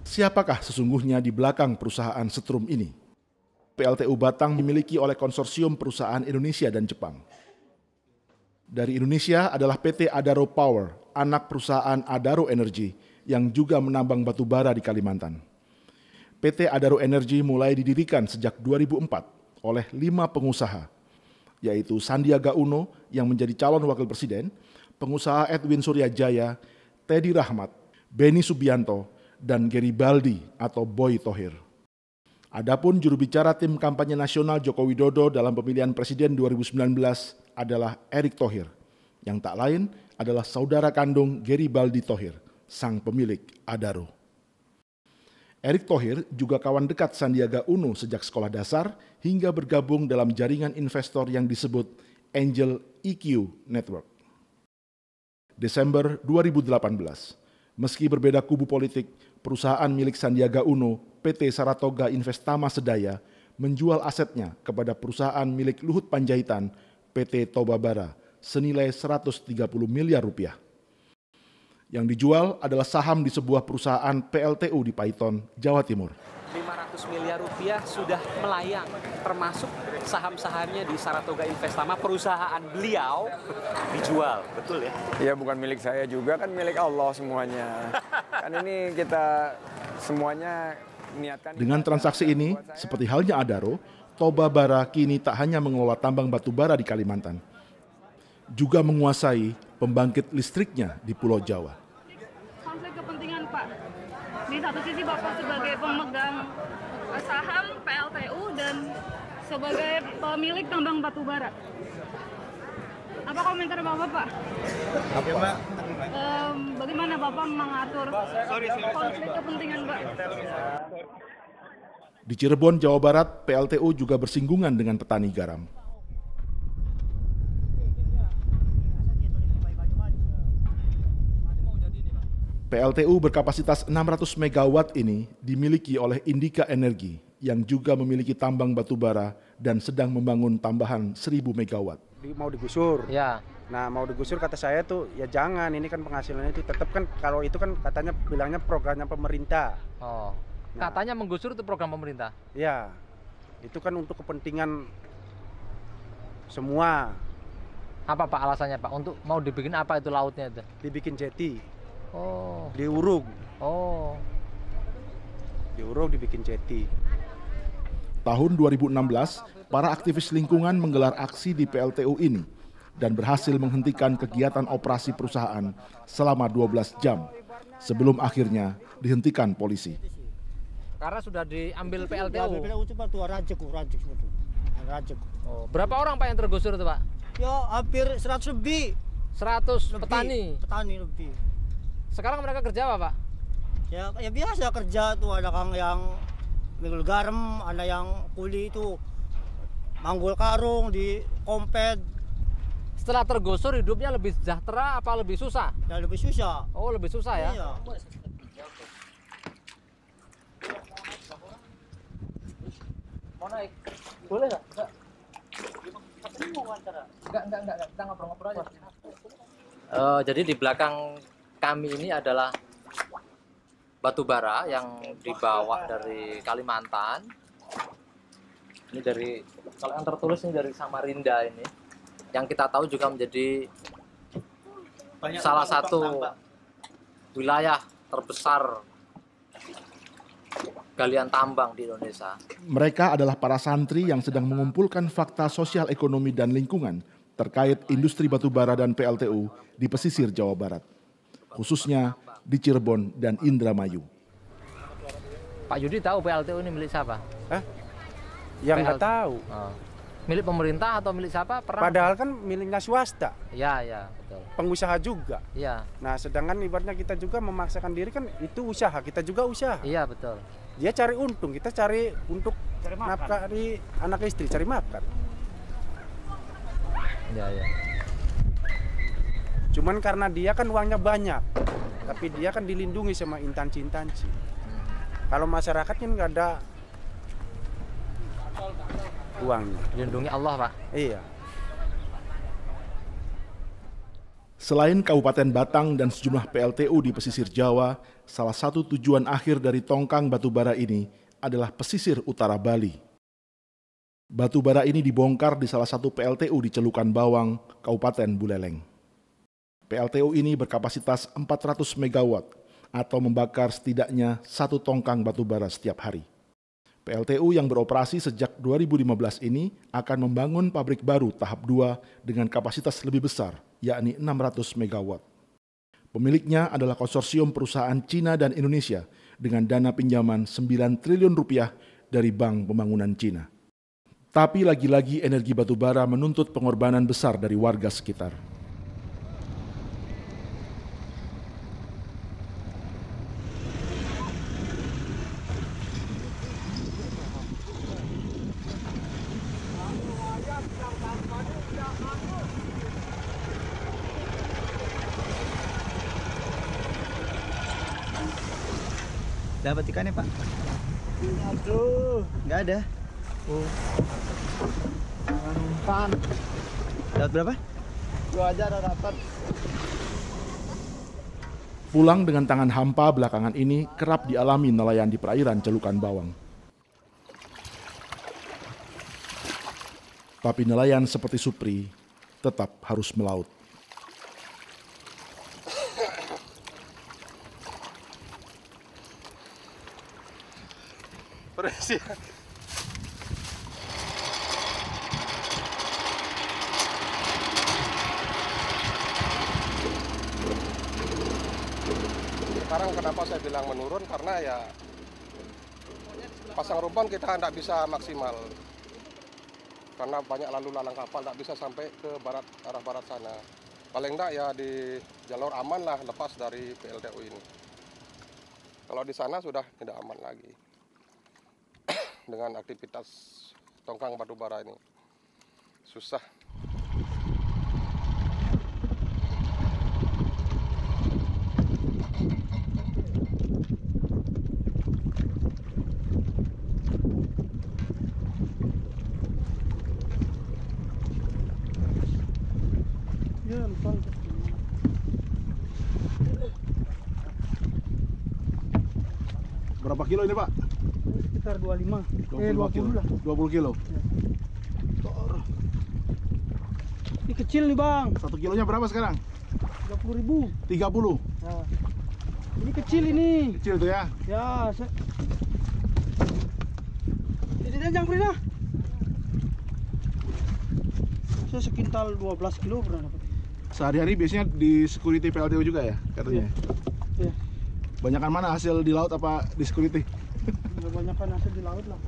Siapakah sesungguhnya di belakang perusahaan setrum ini? PLTU Batang dimiliki oleh konsorsium perusahaan Indonesia dan Jepang. Dari Indonesia adalah PT Adaro Power, anak perusahaan Adaro Energy, yang juga menambang batu bara di Kalimantan. PT Adaro Energy mulai didirikan sejak 2004 oleh 5 pengusaha, yaitu Sandiaga Uno yang menjadi calon wakil presiden, pengusaha Edwin Suryajaya, Teddy Rahmat, Beni Subianto, dan Garibaldi atau Boy Thohir. Adapun juru bicara tim kampanye nasional Joko Widodo dalam pemilihan presiden 2019 adalah Erick Thohir, yang tak lain adalah saudara kandung Garibaldi Thohir, sang pemilik Adaro. Erick Thohir juga kawan dekat Sandiaga Uno sejak sekolah dasar hingga bergabung dalam jaringan investor yang disebut Angel EQ Network. Desember 2018, meski berbeda kubu politik, perusahaan milik Sandiaga Uno, PT Saratoga Investama Sedaya, menjual asetnya kepada perusahaan milik Luhut Panjaitan, PT Toba Bara, senilai 130 miliar rupiah. Yang dijual adalah saham di sebuah perusahaan PLTU di Paiton, Jawa Timur. 500 miliar rupiah sudah melayang, termasuk saham-sahamnya di Saratoga Investama, perusahaan beliau dijual, betul ya? Iya, bukan milik saya juga, kan milik Allah semuanya. Kan ini kita semuanya niatkan. Dengan transaksi ini, seperti halnya Adaro, Toba Bara kini tak hanya mengelola tambang batu bara di Kalimantan, juga menguasai pembangkit listriknya di Pulau Jawa. Konflik kepentingan Pak. Di satu sisi Bapak sebagai pemegang saham PLTU dan sebagai pemilik tambang batu bara. Apa komentar Bapak, Pak? Apa, Pak? Bagaimana Bapak mengatur konflik kepentingan, Pak? Di Cirebon, Jawa Barat, PLTU juga bersinggungan dengan petani garam. PLTU berkapasitas 600 MW ini dimiliki oleh Indika Energi yang juga memiliki tambang batu bara dan sedang membangun tambahan 1000 MW. Mau digusur. Ya. Nah, mau digusur kata saya tuh ya jangan, ini kan penghasilannya itu tetap kan, kalau itu kan katanya bilangnya programnya pemerintah. Oh. Nah, katanya menggusur itu program pemerintah. Ya. Itu kan untuk kepentingan semua. Apa Pak alasannya Pak? Untuk mau dibikin apa itu lautnya itu? Dibikin jeti. Oh. Diuruk. Oh. Diuruk dibikin jeti. Tahun 2016, para aktivis lingkungan menggelar aksi di PLTU ini dan berhasil menghentikan kegiatan operasi perusahaan selama 12 jam sebelum akhirnya dihentikan polisi. Karena sudah diambil PLTU. PLTU cuma 2 rajek. Oh, berapa orang Pak yang tergusur itu Pak? Ya hampir 100 lebih. 100 lebih. petani lebih. Sekarang mereka kerja apa, Pak? Ya biasa kerja tuh, ada kang yang mikul garam, ada yang kuli itu manggul karung di kompet. Setelah tergusur hidupnya lebih sejahtera apa lebih susah? Ya lebih susah. Oh, lebih susah ya? Iya. Mau naik? Boleh nggak? Enggak. Enggak. Kita ngobrol-ngobrol aja. Jadi di belakang kami ini adalah batu bara yang dibawa dari Kalimantan. Ini dari, kalau yang tertulis ini dari Samarinda ini. Yang kita tahu juga menjadi salah satu wilayah terbesar galian tambang di Indonesia. Mereka adalah para santri yang sedang mengumpulkan fakta sosial ekonomi dan lingkungan terkait industri batubara dan PLTU di pesisir Jawa Barat, khususnya di Cirebon dan Indramayu. Pak Yudi tahu PLTU ini milik siapa? Yang nggak tahu. Milik pemerintah atau milik siapa? Padahal kan miliknya swasta. Iya, betul. Pengusaha juga. Iya. Nah, sedangkan ibaratnya kita juga memaksakan diri kan itu usaha, kita juga usaha. Iya, betul. Dia cari untung, kita cari untuk nafkah di anak istri, cari makan. Iya. Cuman karena dia kan uangnya banyak, tapi dia kan dilindungi sama instansi-instansi. Kalau masyarakat kan nggak ada uangnya. Dilindungi Allah, Pak. Iya. Selain Kabupaten Batang dan sejumlah PLTU di pesisir Jawa, salah satu tujuan akhir dari tongkang batubara ini adalah pesisir utara Bali. Batubara ini dibongkar di salah satu PLTU di Celukan Bawang, Kabupaten Buleleng. PLTU ini berkapasitas 400 MW atau membakar setidaknya 1 tongkang batubara setiap hari. PLTU yang beroperasi sejak 2015 ini akan membangun pabrik baru tahap 2 dengan kapasitas lebih besar, yakni 600 MW. Pemiliknya adalah konsorsium perusahaan Cina dan Indonesia dengan dana pinjaman 9 triliun rupiah dari Bank Pembangunan Cina. Tapi lagi-lagi energi batubara menuntut pengorbanan besar dari warga sekitar. Dapat ikannya, Pak? Aduh, nggak ada. Oh. Umpan. Dapat berapa? 2 aja udah dapat. Pulang dengan tangan hampa belakangan ini kerap dialami nelayan di perairan Celukan Bawang. Tapi nelayan seperti Supri tetap harus melaut. Beres ya. Sekarang kenapa saya bilang menurun, karena ya pasang rumpon kita tidak bisa maksimal. Karena banyak lalu lalang kapal, tidak bisa sampai ke barat, arah barat sana. Paling enggak ya di jalur aman lah, lepas dari PLTU ini. Kalau di sana sudah tidak aman lagi. Dengan aktivitas tongkang batubara ini susah. Ya, empang. Berapa kilo ini, Pak? Sekitar 25. 20 kilo. Lah. 20 kilo. Ya. Ini kecil nih, Bang. 1 kilonya berapa sekarang? 30.000. 30. Nah. Ini kecil ini. Kecil tuh ya? Ya, ini jangan pernah. Saya sekintal 12 kilo pernah dapat. Sehari-hari biasanya di security PLTU juga ya katanya? Iya. Banyakan mana hasil di laut apa di security? Kebanyakan hasil di laut lah.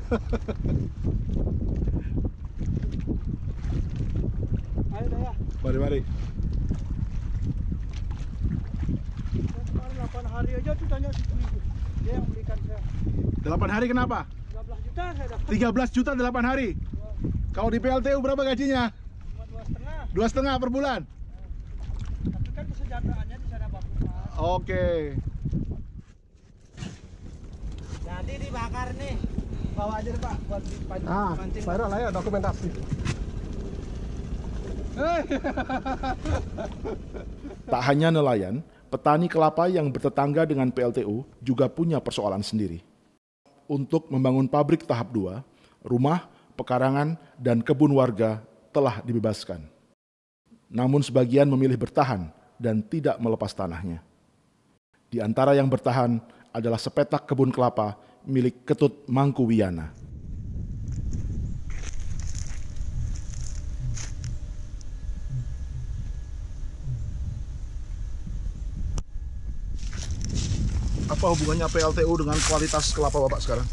Ayo, hari? 8 hari aja tuh tanya ibu. Dia yang belikan saya. 8 hari kenapa? 13 juta saya dapat. 13 juta 8 hari? Kalau di PLTU berapa gajinya? Cuma 2,5. 2,5 per bulan? Tapi kan kesejahteraannya di sana bagus, Pak. Oke. Nanti dibakar nih. Bawa aja deh, Pak, buat dipancing. viral lah ya dokumentasi. Tak hanya nelayan, petani kelapa yang bertetangga dengan PLTU juga punya persoalan sendiri. Untuk membangun pabrik tahap 2, rumah, pekarangan, dan kebun warga telah dibebaskan. Namun sebagian memilih bertahan dan tidak melepas tanahnya. Di antara yang bertahan adalah sepetak kebun kelapa milik Ketut Mangkuwiana. Apa hubungannya PLTU dengan kualitas kelapa Bapak sekarang?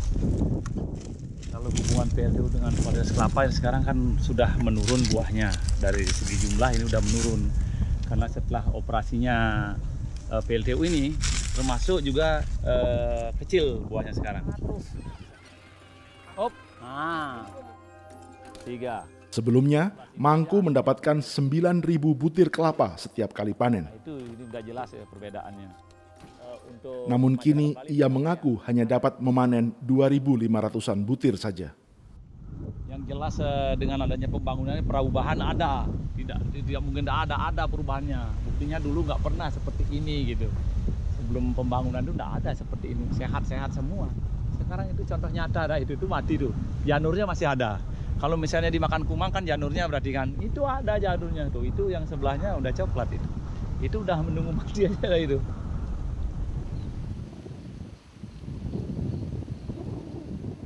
Kalau hubungan PLTU dengan kualitas kelapa sekarang kan sudah menurun buahnya. Dari segi jumlah ini sudah menurun. Karena setelah operasinya PLTU ini termasuk juga kecil buahnya sekarang. Hop, 3. Sebelumnya, Mangku mendapatkan 9.000 butir kelapa setiap kali panen. Itu ini udah jelas ya perbedaannya. Namun kini ia mengaku hanya dapat memanen 2.500-an butir saja. Yang jelas dengan adanya pembangunan perubahan ada, tidak mungkin ada perubahannya. Buktinya dulu nggak pernah seperti ini gitu. Sebelum pembangunan itu nggak ada seperti ini, sehat-sehat semua. Sekarang itu contoh nyata ada itu mati tuh, janurnya masih ada. Kalau misalnya dimakan kumang kan janurnya berarti kan itu ada janurnya tuh, itu yang sebelahnya udah coklat itu udah menunggu mati aja itu.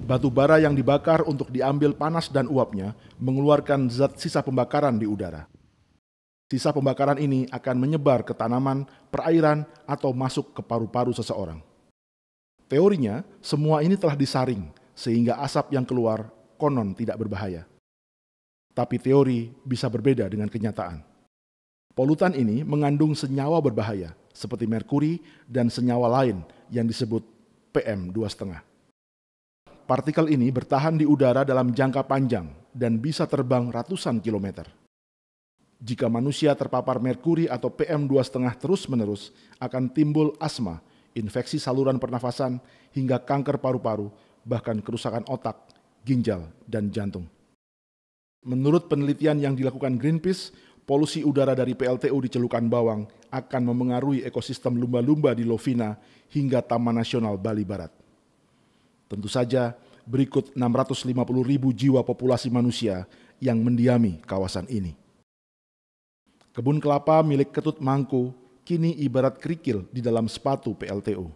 Batu bara yang dibakar untuk diambil panas dan uapnya mengeluarkan zat sisa pembakaran di udara. Sisa pembakaran ini akan menyebar ke tanaman, perairan, atau masuk ke paru-paru seseorang. Teorinya, semua ini telah disaring sehingga asap yang keluar konon tidak berbahaya. Tapi teori bisa berbeda dengan kenyataan. Polutan ini mengandung senyawa berbahaya seperti merkuri dan senyawa lain yang disebut PM2,5. Partikel ini bertahan di udara dalam jangka panjang dan bisa terbang ratusan kilometer. Jika manusia terpapar merkuri atau PM2,5 terus-menerus, akan timbul asma, infeksi saluran pernafasan, hingga kanker paru-paru, bahkan kerusakan otak, ginjal, dan jantung. Menurut penelitian yang dilakukan Greenpeace, polusi udara dari PLTU di Celukan Bawang akan memengaruhi ekosistem lumba-lumba di Lovina hingga Taman Nasional Bali Barat. Tentu saja berikut 650.000 jiwa populasi manusia yang mendiami kawasan ini. Kebun kelapa milik Ketut Mangku kini ibarat kerikil di dalam sepatu PLTU.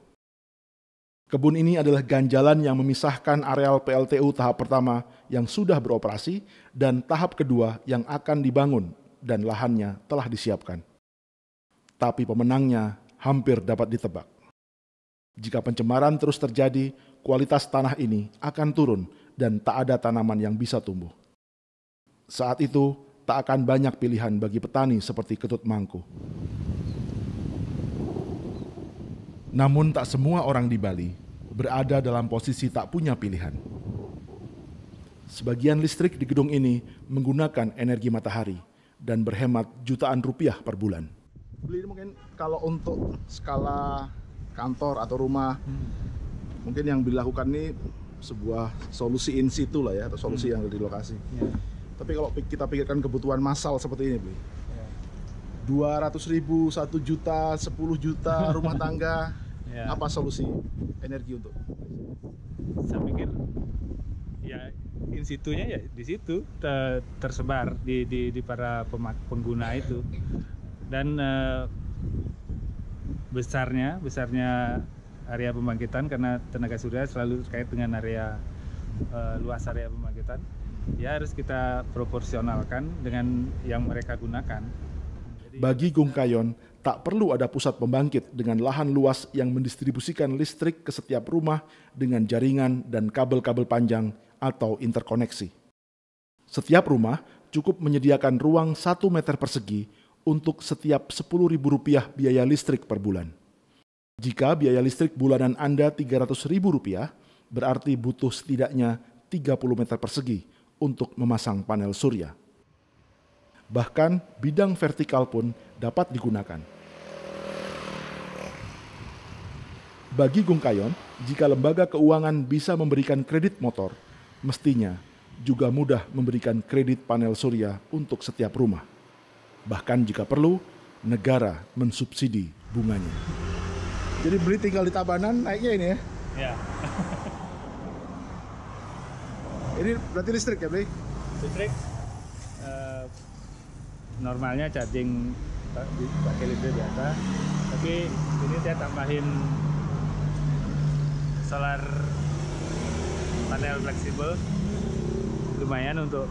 Kebun ini adalah ganjalan yang memisahkan areal PLTU tahap pertama yang sudah beroperasi dan tahap kedua yang akan dibangun dan lahannya telah disiapkan. Tapi pemenangnya hampir dapat ditebak. Jika pencemaran terus terjadi, kualitas tanah ini akan turun dan tak ada tanaman yang bisa tumbuh. Saat itu, tak akan banyak pilihan bagi petani seperti Ketut Mangku. Namun tak semua orang di Bali berada dalam posisi tak punya pilihan. Sebagian listrik di gedung ini menggunakan energi matahari dan berhemat jutaan rupiah per bulan. Beli mungkin kalau untuk skala kantor atau rumah, mungkin yang dilakukan ini sebuah solusi in situ lah ya, atau solusi yang ada di lokasi. Tapi kalau kita pikirkan kebutuhan massal seperti ini, Bli, 200.000, 1 juta, 10 juta rumah tangga, apa solusi energi untuk? Saya pikir ya in situnya ya di situ tersebar di para pengguna itu, dan besarnya area pembangkitan karena tenaga surya selalu terkait dengan area luas area pembangkitan, ya harus kita proporsionalkan dengan yang mereka gunakan. Bagi Gung Kayon, tak perlu ada pusat pembangkit dengan lahan luas yang mendistribusikan listrik ke setiap rumah dengan jaringan dan kabel-kabel panjang atau interkoneksi. Setiap rumah cukup menyediakan ruang 1 meter persegi untuk setiap Rp10.000 biaya listrik per bulan. Jika biaya listrik bulanan Anda Rp300.000, berarti butuh setidaknya 30 meter persegi untuk memasang panel surya. Bahkan bidang vertikal pun dapat digunakan. Bagi Gung Kayon, jika lembaga keuangan bisa memberikan kredit motor, mestinya juga mudah memberikan kredit panel surya untuk setiap rumah. Bahkan jika perlu, negara mensubsidi bunganya. Jadi beli tinggal di Tabanan, naiknya ini ya? Ya. Ini berarti listrik ya, Bli? Listrik, normalnya charging pakai listrik biasa, tapi ini saya tambahin solar panel fleksibel, lumayan untuk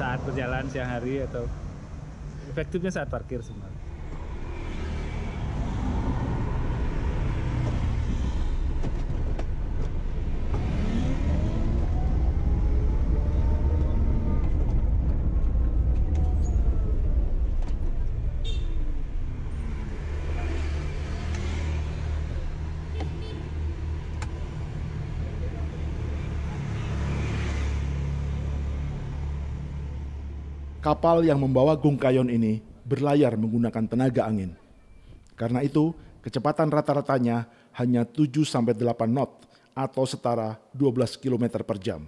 saat berjalan siang hari atau efektifnya saat parkir semua. Kapal yang membawa Gung Kayon ini berlayar menggunakan tenaga angin. Karena itu, kecepatan rata-ratanya hanya 7-8 knot atau setara 12 km per jam.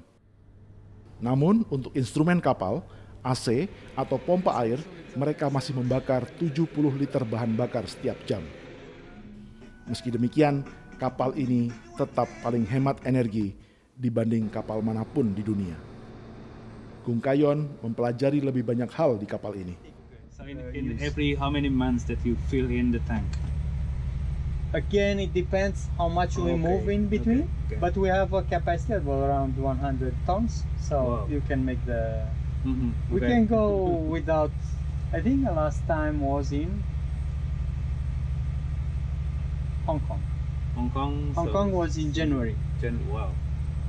Namun, untuk instrumen kapal, AC atau pompa air, mereka masih membakar 70 liter bahan bakar setiap jam. Meski demikian, kapal ini tetap paling hemat energi dibanding kapal manapun di dunia. Gung Kayon mempelajari lebih banyak hal di kapal ini. So in every how many months that you fill in the tank? Again, it depends how much we move in between, but we have a capacity of around 100 tons, so you can make the. We can go without. I think the last time was in Hong Kong. Hong Kong was in January. Wow.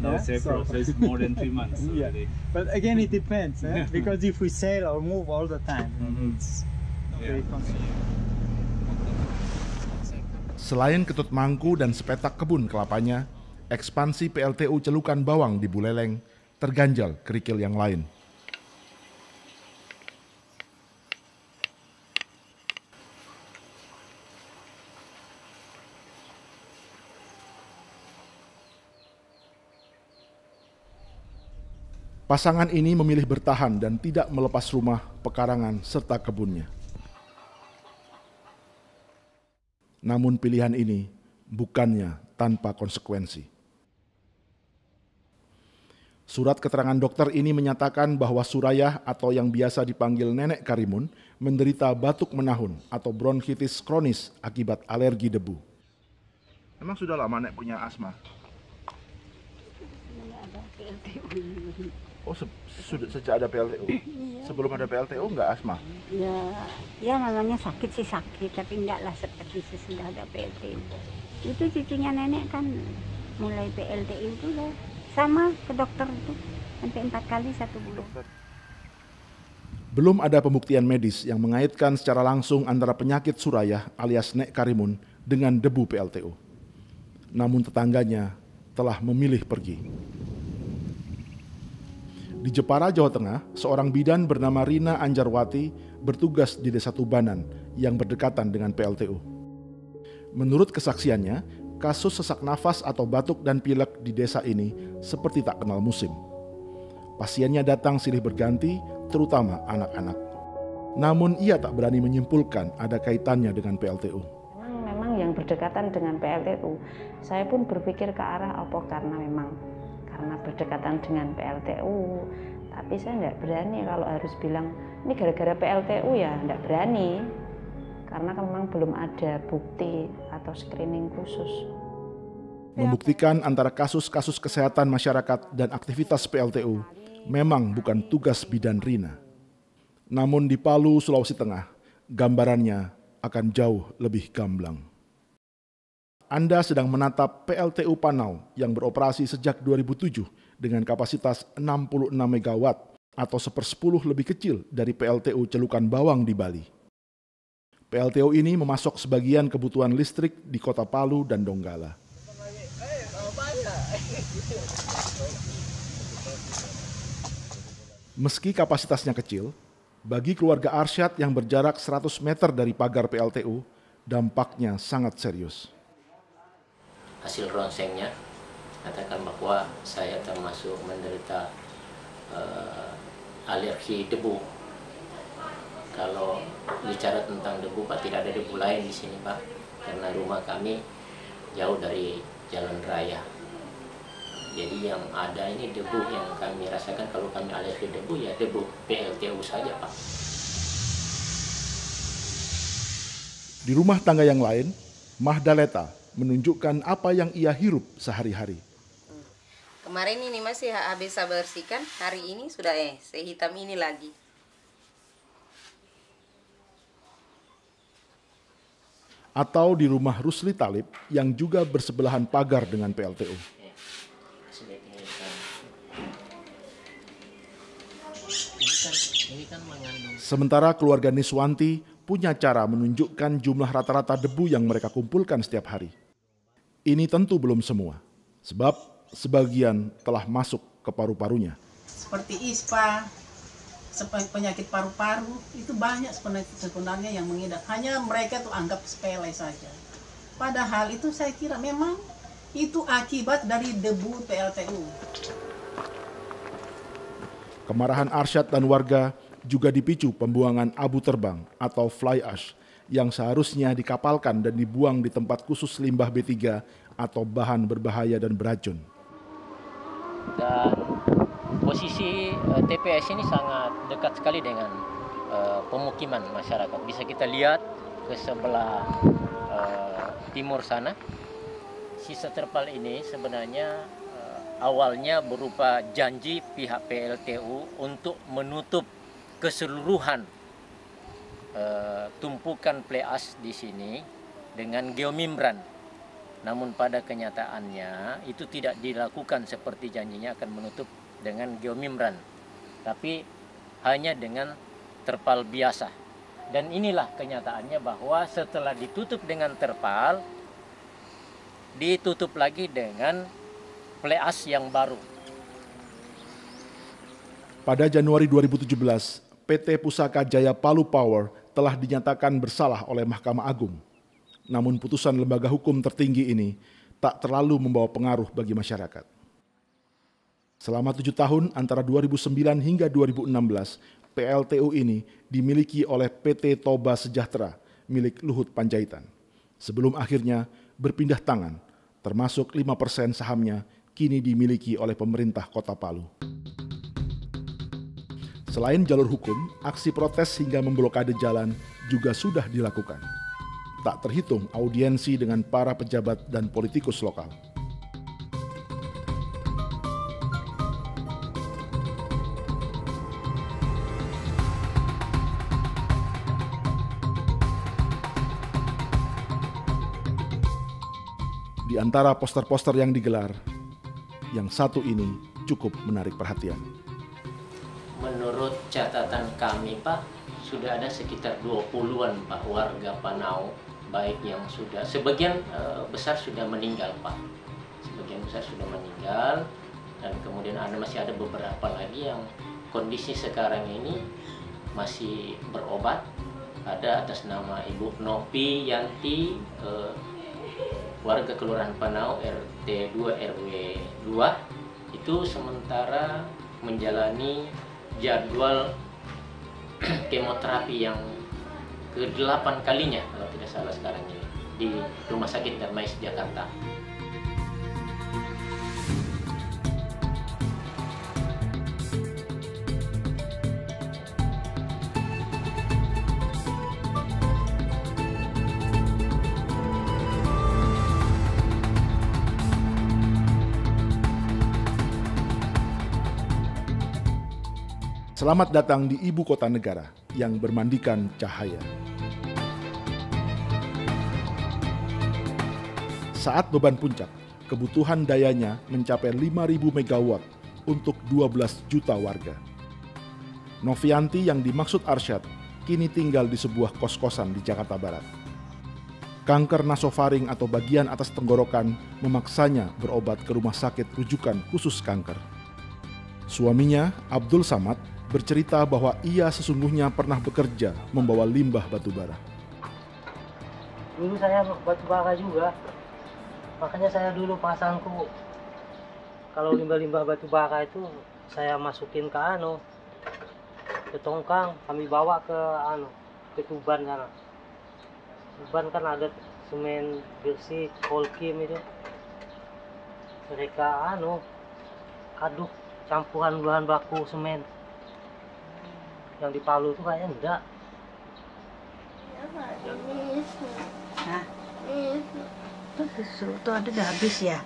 No, it's April, so it's more than 3 months. Yeah. But again, it depends, because if we sail or move all the time, it's very constant. Selain Ketut Mangku dan sepetak kebun kelapanya, ekspansi PLTU Celukan Bawang di Buleleng terganjal kerikil yang lain. Pasangan ini memilih bertahan dan tidak melepas rumah, pekarangan, serta kebunnya. Namun pilihan ini bukannya tanpa konsekuensi. Surat keterangan dokter ini menyatakan bahwa Surayah atau yang biasa dipanggil Nenek Karimun menderita batuk menahun atau bronkitis kronis akibat alergi debu. Emang sudah lama Nek punya asma? Oh, sudah sejak ada PLTU? Iya. Sebelum ada PLTU nggak asma? Ya namanya sakit sih sakit, tapi enggak lah seperti sesudah ada PLTU. Itu cucunya nenek kan mulai PLTU itu lah, sama ke dokter itu sampai 4 kali 1 bulan. Belum ada pembuktian medis yang mengaitkan secara langsung antara penyakit Surayah alias Nek Karimun dengan debu PLTU. Namun tetangganya telah memilih pergi. Di Jepara, Jawa Tengah, seorang bidan bernama Rina Anjarwati bertugas di Desa Tubanan yang berdekatan dengan PLTU. Menurut kesaksiannya, kasus sesak nafas atau batuk dan pilek di desa ini seperti tak kenal musim. Pasiennya datang silih berganti, terutama anak-anak. Namun ia tak berani menyimpulkan ada kaitannya dengan PLTU. Memang yang berdekatan dengan PLTU, saya pun berpikir ke arah apa karena berdekatan dengan PLTU, tapi saya nggak berani kalau harus bilang ini gara-gara PLTU, ya nggak berani karena memang belum ada bukti atau screening khusus. Membuktikan antara kasus-kasus kesehatan masyarakat dan aktivitas PLTU memang bukan tugas bidan Rina. Namun di Palu, Sulawesi Tengah, gambarannya akan jauh lebih gamblang. Anda sedang menatap PLTU Panau yang beroperasi sejak 2007 dengan kapasitas 66 MW atau 1/10 lebih kecil dari PLTU Celukan Bawang di Bali. PLTU ini memasok sebagian kebutuhan listrik di Kota Palu dan Donggala. Meski kapasitasnya kecil, bagi keluarga Arsyad yang berjarak 100 meter dari pagar PLTU, dampaknya sangat serius. Hasil ronsennya katakan bahwa saya termasuk menderita alergi debu. Kalau bicara tentang debu, Pak, tidak ada debu lain di sini, Pak, karena rumah kami jauh dari jalan raya. Jadi yang ada ini debu yang kami rasakan. Kalau kami alergi debu, ya debu PLTU saja, Pak. Di rumah tangga yang lain, Mahdaleta menunjukkan apa yang ia hirup sehari-hari. Kemarin ini masih habis saya bersihkan, hari ini sudah sehitam ini lagi. Atau di rumah Rusli Talib yang juga bersebelahan pagar dengan PLTU. Sementara keluarga Niswanti punya cara menunjukkan jumlah rata-rata debu yang mereka kumpulkan setiap hari. Ini tentu belum semua, sebab sebagian telah masuk ke paru-parunya. Seperti ISPA, penyakit paru-paru, itu banyak sebenarnya yang mengidap. Hanya mereka tuh anggap sepele saja. Padahal itu saya kira memang itu akibat dari debu PLTU. Kemarahan Arsyad dan warga juga dipicu pembuangan abu terbang atau fly ash yang seharusnya dikapalkan dan dibuang di tempat khusus limbah B3 atau bahan berbahaya dan beracun. Dan posisi TPS ini sangat dekat sekali dengan pemukiman masyarakat. Bisa kita lihat ke sebelah timur sana. Sisa terpal ini sebenarnya awalnya berupa janji pihak PLTU untuk menutup keseluruhan tumpukan fly ash di sini dengan geomimbran. Namun pada kenyataannya itu tidak dilakukan seperti janjinya akan menutup dengan geomimbran, tapi hanya dengan terpal biasa. Dan inilah kenyataannya bahwa setelah ditutup dengan terpal, ditutup lagi dengan fly ash yang baru. Pada Januari 2017, PT Pusaka Jaya Palu Power telah dinyatakan bersalah oleh Mahkamah Agung. Namun putusan lembaga hukum tertinggi ini tak terlalu membawa pengaruh bagi masyarakat. Selama 7 tahun antara 2009 hingga 2016, PLTU ini dimiliki oleh PT Toba Sejahtera milik Luhut Panjaitan. Sebelum akhirnya berpindah tangan, termasuk 5% sahamnya kini dimiliki oleh pemerintah Kota Palu. Selain jalur hukum, aksi protes hingga memblokade jalan juga sudah dilakukan. Tak terhitung audiensi dengan para pejabat dan politikus lokal. Di antara poster-poster yang digelar, yang satu ini cukup menarik perhatian. Menurut catatan kami, Pak, sudah ada sekitar 20-an Pak warga Panau, baik yang sudah sebagian besar sudah meninggal, Pak. Sebagian besar sudah meninggal, dan kemudian masih ada beberapa lagi yang kondisi sekarang ini masih berobat. Ada atas nama Ibu Nopi Yanti, warga Kelurahan Panau RT 2 RW 2, itu sementara menjalani jadwal kemoterapi yang ke-8 kalinya kalau tidak salah sekarang ini di Rumah Sakit Darmais Jakarta. Selamat datang di ibu kota negara yang bermandikan cahaya. Saat beban puncak, kebutuhan dayanya mencapai 5.000 megawatt untuk 12 juta warga. Novianti yang dimaksud Arsyad kini tinggal di sebuah kos-kosan di Jakarta Barat. Kanker nasofaring atau bagian atas tenggorokan memaksanya berobat ke rumah sakit rujukan khusus kanker. Suaminya, Abdul Samad, bercerita bahwa ia sesungguhnya pernah bekerja membawa limbah batu bara. Dulu saya batu bara juga, makanya saya dulu pasangku kalau limbah-limbah batu bara itu saya masukin ke tongkang, kami bawa ke Tuban sana. Tuban kan ada semen bersih, Polkim itu. Mereka aduk campuran bahan baku semen. Yang di Palu itu kayaknya enggak. Hah? Itu ada udah habis ya?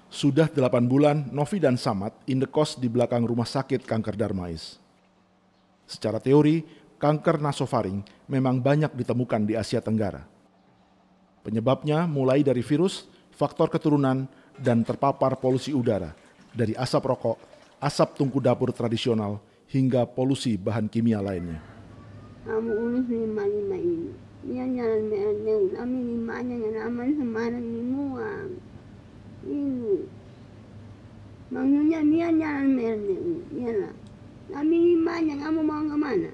Sudah 8 bulan, Novi dan Samad indekos di belakang rumah sakit kanker Darmais. Secara teori, kanker nasofaring memang banyak ditemukan di Asia Tenggara. Penyebabnya mulai dari virus, faktor keturunan, dan terpapar polusi udara, dari asap rokok, asap tungku dapur tradisional, hingga polusi bahan kimia lainnya. Kamu urus 5 ini. Dia jalan BLTU, tapi 5-nya yang aman semaran dimuang. Ini. Maksudnya dia jalan BLTU, iyalah. Tapi 5-nya kamu mau kemana?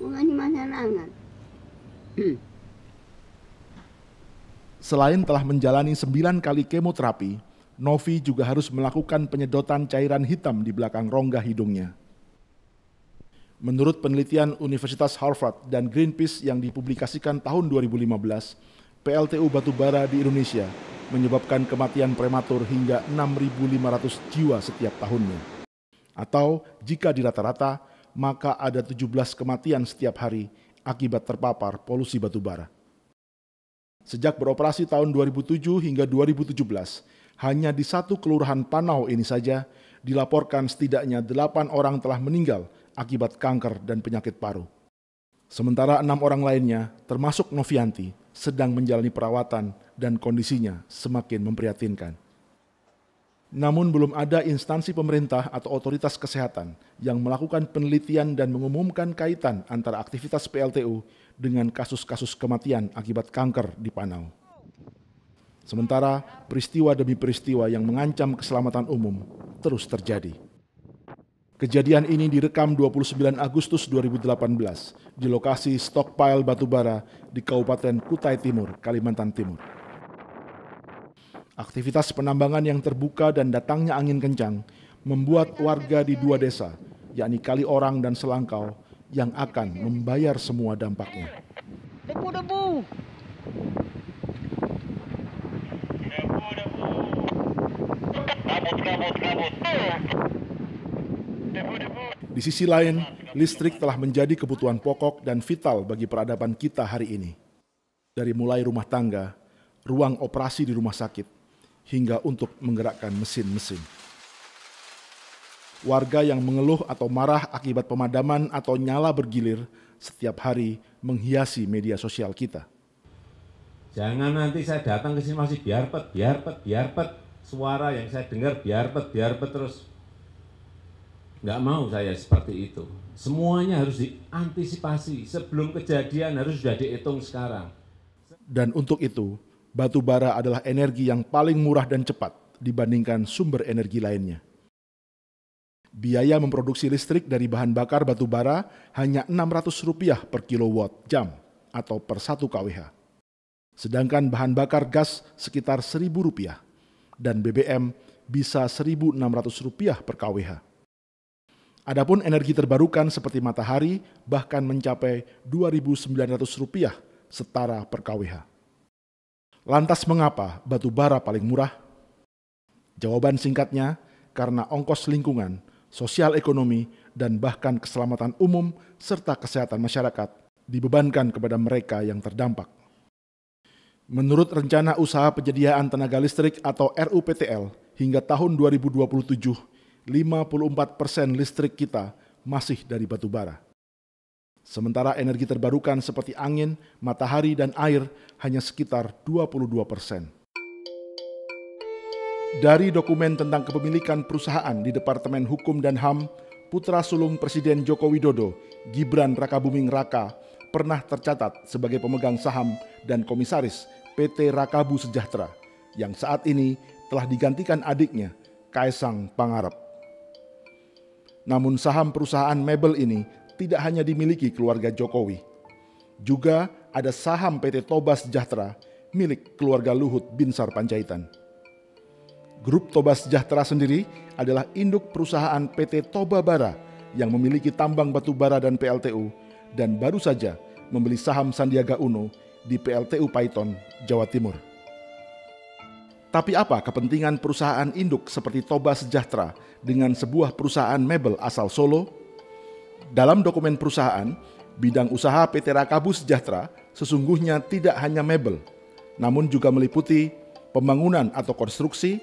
Mau ngasih masyarakat. Selain telah menjalani 9 kali kemoterapi, Novi juga harus melakukan penyedotan cairan hitam di belakang rongga hidungnya. Menurut penelitian Universitas Harvard dan Greenpeace yang dipublikasikan tahun 2015, PLTU batubara di Indonesia menyebabkan kematian prematur hingga 6.500 jiwa setiap tahunnya. Atau jika dirata-rata, maka ada 17 kematian setiap hari akibat terpapar polusi batubara. Sejak beroperasi tahun 2007 hingga 2017, hanya di satu kelurahan Panau ini saja dilaporkan setidaknya 8 orang telah meninggal akibat kanker dan penyakit paru. Sementara 6 orang lainnya, termasuk Novianti, sedang menjalani perawatan dan kondisinya semakin memprihatinkan. Namun belum ada instansi pemerintah atau otoritas kesehatan yang melakukan penelitian dan mengumumkan kaitan antara aktivitas PLTU dengan kasus-kasus kematian akibat kanker di Panau. Sementara peristiwa demi peristiwa yang mengancam keselamatan umum terus terjadi. Kejadian ini direkam 29 Agustus 2018 di lokasi stockpile batubara di Kabupaten Kutai Timur, Kalimantan Timur. Aktivitas penambangan yang terbuka dan datangnya angin kencang membuat warga di 2 desa, yakni Kaliorang dan Selangkau, yang akan membayar semua dampaknya. Debu-debu. Di sisi lain, listrik telah menjadi kebutuhan pokok dan vital bagi peradaban kita hari ini. Dari mulai rumah tangga, ruang operasi di rumah sakit, hingga untuk menggerakkan mesin-mesin. Warga yang mengeluh atau marah akibat pemadaman atau nyala bergilir setiap hari menghiasi media sosial kita. Jangan nanti saya datang ke sini masih biarpet. Suara yang saya dengar biarpet terus. Nggak mau saya seperti itu. Semuanya harus diantisipasi. Sebelum kejadian harus sudah dihitung sekarang. Dan untuk itu, batu bara adalah energi yang paling murah dan cepat dibandingkan sumber energi lainnya. Biaya memproduksi listrik dari bahan bakar batu bara hanya Rp600 per kilowatt jam atau per 1 kWh. Sedangkan bahan bakar gas sekitar Rp1.000 dan BBM bisa Rp1.600 per kWh. Adapun energi terbarukan seperti matahari bahkan mencapai Rp2.900 setara per kWh. Lantas mengapa batu bara paling murah? Jawaban singkatnya, karena ongkos lingkungan, sosial ekonomi, dan bahkan keselamatan umum serta kesehatan masyarakat dibebankan kepada mereka yang terdampak. Menurut Rencana Usaha Penyediaan Tenaga Listrik atau RUPTL, hingga tahun 2027, 54% listrik kita masih dari batu bara. Sementara energi terbarukan seperti angin, matahari, dan air hanya sekitar 22%. Dari dokumen tentang kepemilikan perusahaan di Departemen Hukum dan HAM, putra sulung Presiden Joko Widodo, Gibran Rakabuming Raka, pernah tercatat sebagai pemegang saham dan komisaris PT Rakabu Sejahtera, yang saat ini telah digantikan adiknya, Kaesang Pangarep. Namun saham perusahaan mebel ini tidak hanya dimiliki keluarga Jokowi. Juga ada saham PT Toba Sejahtera milik keluarga Luhut Binsar Panjaitan. Grup Toba Sejahtera sendiri adalah induk perusahaan PT Toba Bara yang memiliki tambang batu bara dan PLTU, dan baru saja membeli saham Sandiaga Uno di PLTU Paiton, Jawa Timur. Tapi apa kepentingan perusahaan induk seperti Toba Sejahtera dengan sebuah perusahaan mebel asal Solo? Dalam dokumen perusahaan, bidang usaha PT Rakabu Sejahtera sesungguhnya tidak hanya mebel, namun juga meliputi pembangunan atau konstruksi,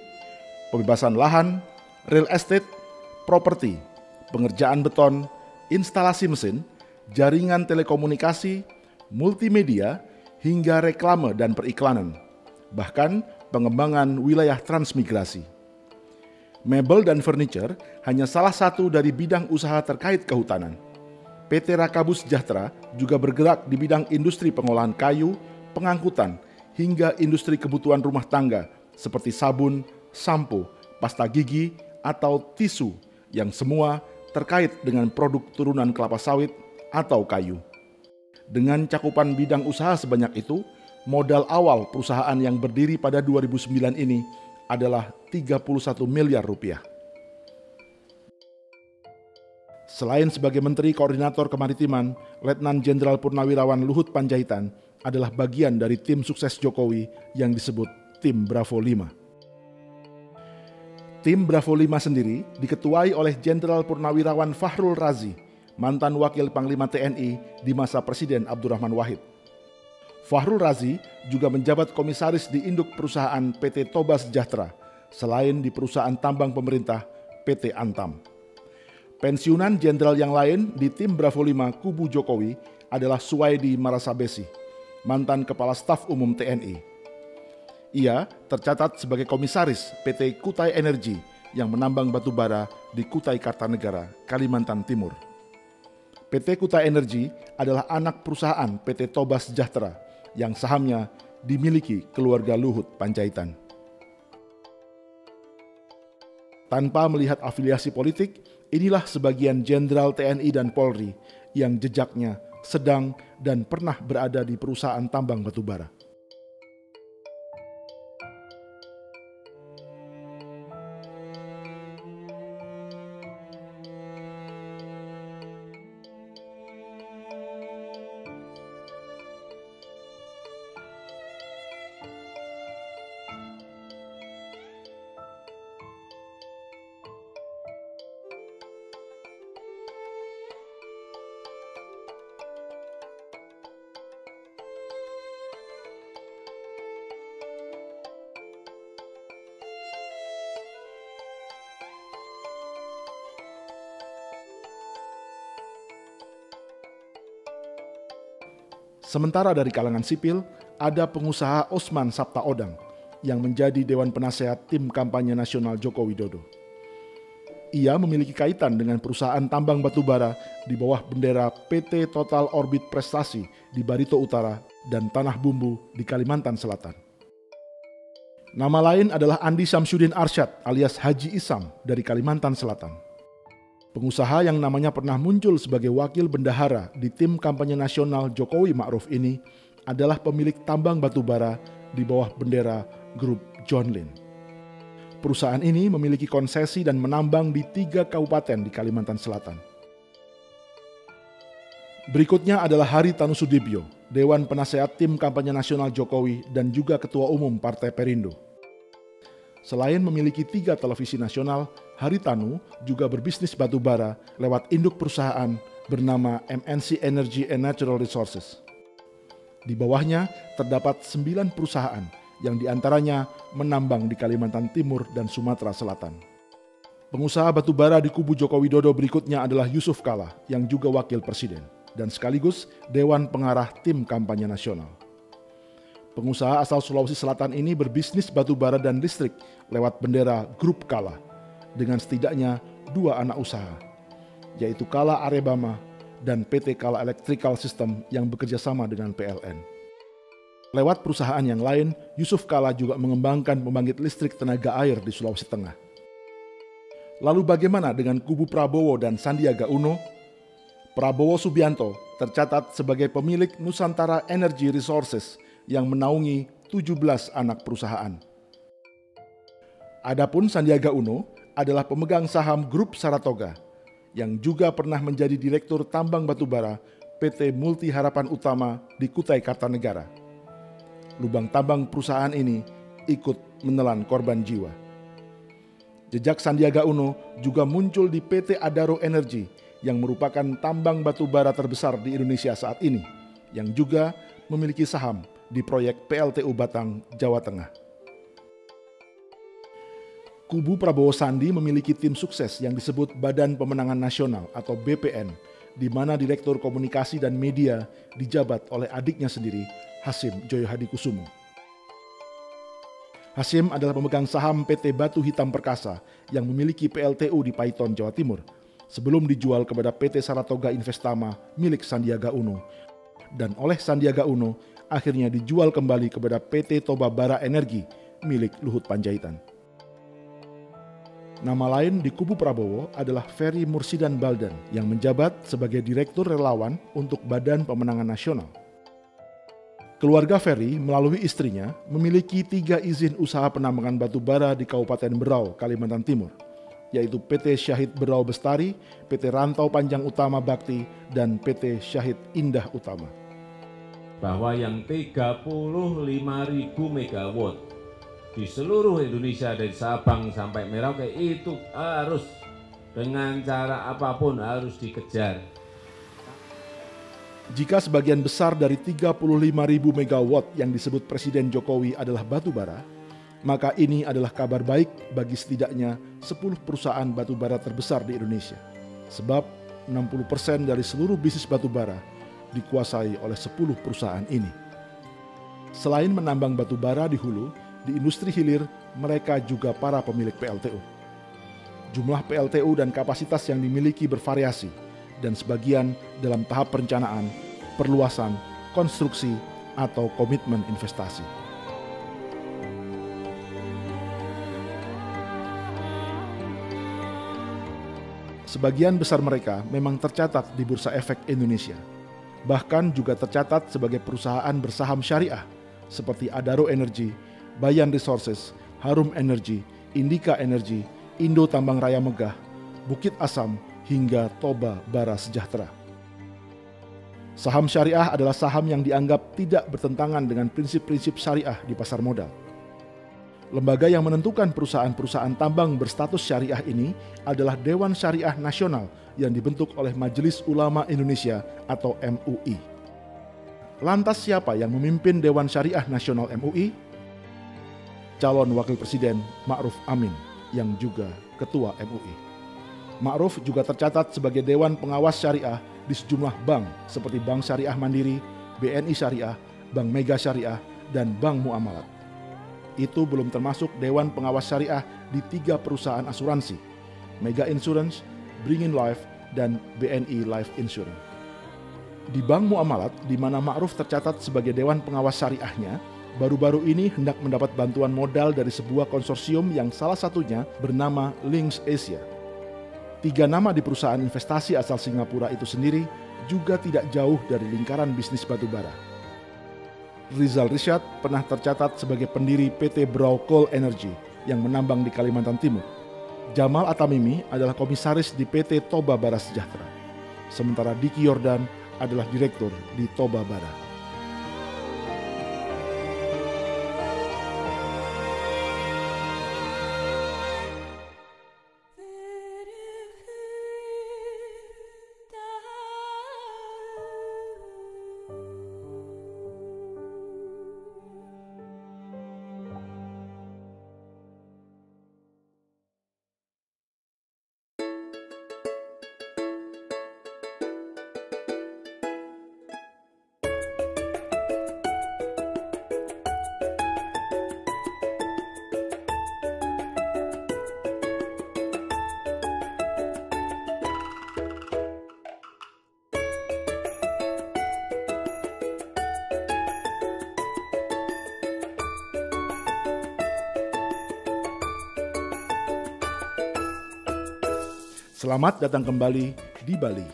pembebasan lahan, real estate, properti, pengerjaan beton, instalasi mesin, jaringan telekomunikasi, multimedia, hingga reklame dan periklanan, bahkan pengembangan wilayah transmigrasi. Mebel dan furniture hanya salah satu dari bidang usaha terkait kehutanan. PT Rakabu Sejahtera juga bergerak di bidang industri pengolahan kayu, pengangkutan, hingga industri kebutuhan rumah tangga seperti sabun, sampo, pasta gigi, atau tisu yang semua terkait dengan produk turunan kelapa sawit atau kayu. Dengan cakupan bidang usaha sebanyak itu, modal awal perusahaan yang berdiri pada 2009 ini adalah 31 miliar rupiah. Selain sebagai Menteri Koordinator Kemaritiman, Letnan Jenderal Purnawirawan Luhut Panjaitan adalah bagian dari tim sukses Jokowi yang disebut Tim Bravo 5. Tim Bravo 5 sendiri diketuai oleh Jenderal Purnawirawan Fahrul Razi, mantan Wakil Panglima TNI di masa Presiden Abdurrahman Wahid. Fahrul Razi juga menjabat komisaris di induk perusahaan PT Toba Sejahtera, selain di perusahaan tambang pemerintah PT Antam. Pensiunan jenderal yang lain di tim Bravo 5 kubu Jokowi adalah Suwaidi Marasabesi, mantan Kepala Staf Umum TNI. Ia tercatat sebagai komisaris PT Kutai Energi yang menambang batu bara di Kutai Kartanegara, Kalimantan Timur. PT Kutai Energi adalah anak perusahaan PT Toba Sejahtera yang sahamnya dimiliki keluarga Luhut Panjaitan. Tanpa melihat afiliasi politik, inilah sebagian jenderal TNI dan Polri yang jejaknya sedang dan pernah berada di perusahaan tambang batubara. Sementara dari kalangan sipil, ada pengusaha Osman Sabtaodang yang menjadi Dewan Penasehat Tim Kampanye Nasional Joko Widodo. Ia memiliki kaitan dengan perusahaan tambang batubara di bawah bendera PT Total Orbit Prestasi di Barito Utara dan Tanah Bumbu di Kalimantan Selatan. Nama lain adalah Andi Samsudin Arsyad alias Haji Isam dari Kalimantan Selatan. Pengusaha yang namanya pernah muncul sebagai wakil bendahara di tim kampanye nasional Jokowi Ma'ruf ini adalah pemilik tambang batubara di bawah bendera grup John Lin. Perusahaan ini memiliki konsesi dan menambang di 3 kabupaten di Kalimantan Selatan. Berikutnya adalah Haritanu Sudibyo, Dewan Penasehat Tim Kampanye Nasional Jokowi dan juga Ketua Umum Partai Perindo. Selain memiliki 3 televisi nasional, Haritanu juga berbisnis batubara lewat induk perusahaan bernama MNC Energy and Natural Resources. Di bawahnya terdapat 9 perusahaan yang diantaranya menambang di Kalimantan Timur dan Sumatera Selatan. Pengusaha batubara di kubu Joko Widodo berikutnya adalah Yusuf Kalla yang juga wakil presiden dan sekaligus Dewan Pengarah Tim Kampanye Nasional. Pengusaha asal Sulawesi Selatan ini berbisnis batubara dan listrik lewat bendera Grup Kalla dengan setidaknya 2 anak usaha, yaitu Kalla Arebama dan PT Kalla Electrical System yang bekerja sama dengan PLN. Lewat perusahaan yang lain, Yusuf Kalla juga mengembangkan pembangkit listrik tenaga air di Sulawesi Tengah. Lalu bagaimana dengan kubu Prabowo dan Sandiaga Uno? Prabowo Subianto tercatat sebagai pemilik Nusantara Energy Resources yang menaungi 17 anak perusahaan. Adapun Sandiaga Uno adalah pemegang saham Grup Saratoga yang juga pernah menjadi Direktur Tambang Batubara PT Multi Harapan Utama di Kutai Kartanegara. Lubang tambang perusahaan ini ikut menelan korban jiwa. Jejak Sandiaga Uno juga muncul di PT Adaro Energy yang merupakan tambang batubara terbesar di Indonesia saat ini, yang juga memiliki saham di proyek PLTU Batang, Jawa Tengah. Kubu Prabowo Sandi memiliki tim sukses yang disebut Badan Pemenangan Nasional atau BPN, di mana Direktur Komunikasi dan Media dijabat oleh adiknya sendiri, Hasyim Joyo Hadikusumo. Hasyim adalah pemegang saham PT Batu Hitam Perkasa yang memiliki PLTU di Paiton, Jawa Timur, sebelum dijual kepada PT Saratoga Investama milik Sandiaga Uno, dan oleh Sandiaga Uno akhirnya dijual kembali kepada PT Toba Bara Energi milik Luhut Panjaitan. Nama lain di kubu Prabowo adalah Ferry Mursidan Baldan yang menjabat sebagai Direktur Relawan untuk Badan Pemenangan Nasional. Keluarga Ferry melalui istrinya memiliki 3 izin usaha penambangan batu bara di Kabupaten Berau, Kalimantan Timur, yaitu PT Syahid Berau Bestari, PT Rantau Panjang Utama Bakti, dan PT Syahid Indah Utama. Bahwa yang 35.000 megawatt di seluruh Indonesia dari Sabang sampai Merauke itu harus dengan cara apapun harus dikejar. Jika sebagian besar dari 35.000 megawatt yang disebut Presiden Jokowi adalah batubara, maka ini adalah kabar baik bagi setidaknya 10 perusahaan batubara terbesar di Indonesia. Sebab 60% dari seluruh bisnis batubara dikuasai oleh 10 perusahaan ini. Selain menambang batubara di hulu, di industri hilir mereka juga para pemilik PLTU. Jumlah PLTU dan kapasitas yang dimiliki bervariasi, dan sebagian dalam tahap perencanaan, perluasan, konstruksi, atau komitmen investasi. Sebagian besar mereka memang tercatat di Bursa Efek Indonesia. Bahkan juga tercatat sebagai perusahaan bersaham syariah seperti Adaro Energy, Bayan Resources, Harum Energy, Indika Energy, Indo Tambang Raya Megah, Bukit Asam, hingga Toba Bara Sejahtera. Saham syariah adalah saham yang dianggap tidak bertentangan dengan prinsip-prinsip syariah di pasar modal. Lembaga yang menentukan perusahaan-perusahaan tambang berstatus syariah ini adalah Dewan Syariah Nasional yang dibentuk oleh Majelis Ulama Indonesia atau MUI. Lantas siapa yang memimpin Dewan Syariah Nasional MUI? Calon Wakil Presiden Ma'ruf Amin yang juga Ketua MUI. Ma'ruf juga tercatat sebagai Dewan Pengawas Syariah di sejumlah bank seperti Bank Syariah Mandiri, BNI Syariah, Bank Mega Syariah, dan Bank Muamalat. Itu belum termasuk Dewan Pengawas Syariah di 3 perusahaan asuransi, Mega Insurance, Bringin Life, dan BNI Life Insurance. Di Bank Muamalat, di mana Ma'ruf tercatat sebagai Dewan Pengawas Syariahnya, baru-baru ini hendak mendapat bantuan modal dari sebuah konsorsium yang salah satunya bernama Links Asia. 3 nama di perusahaan investasi asal Singapura itu sendiri juga tidak jauh dari lingkaran bisnis batubara. Rizal Rishad pernah tercatat sebagai pendiri PT Berau Coal Energy yang menambang di Kalimantan Timur. Jamal Atamimi adalah komisaris di PT Toba Bara Sejahtera. Sementara Diki Yordan adalah direktur di Toba Bara. Selamat datang kembali di Bali. Dari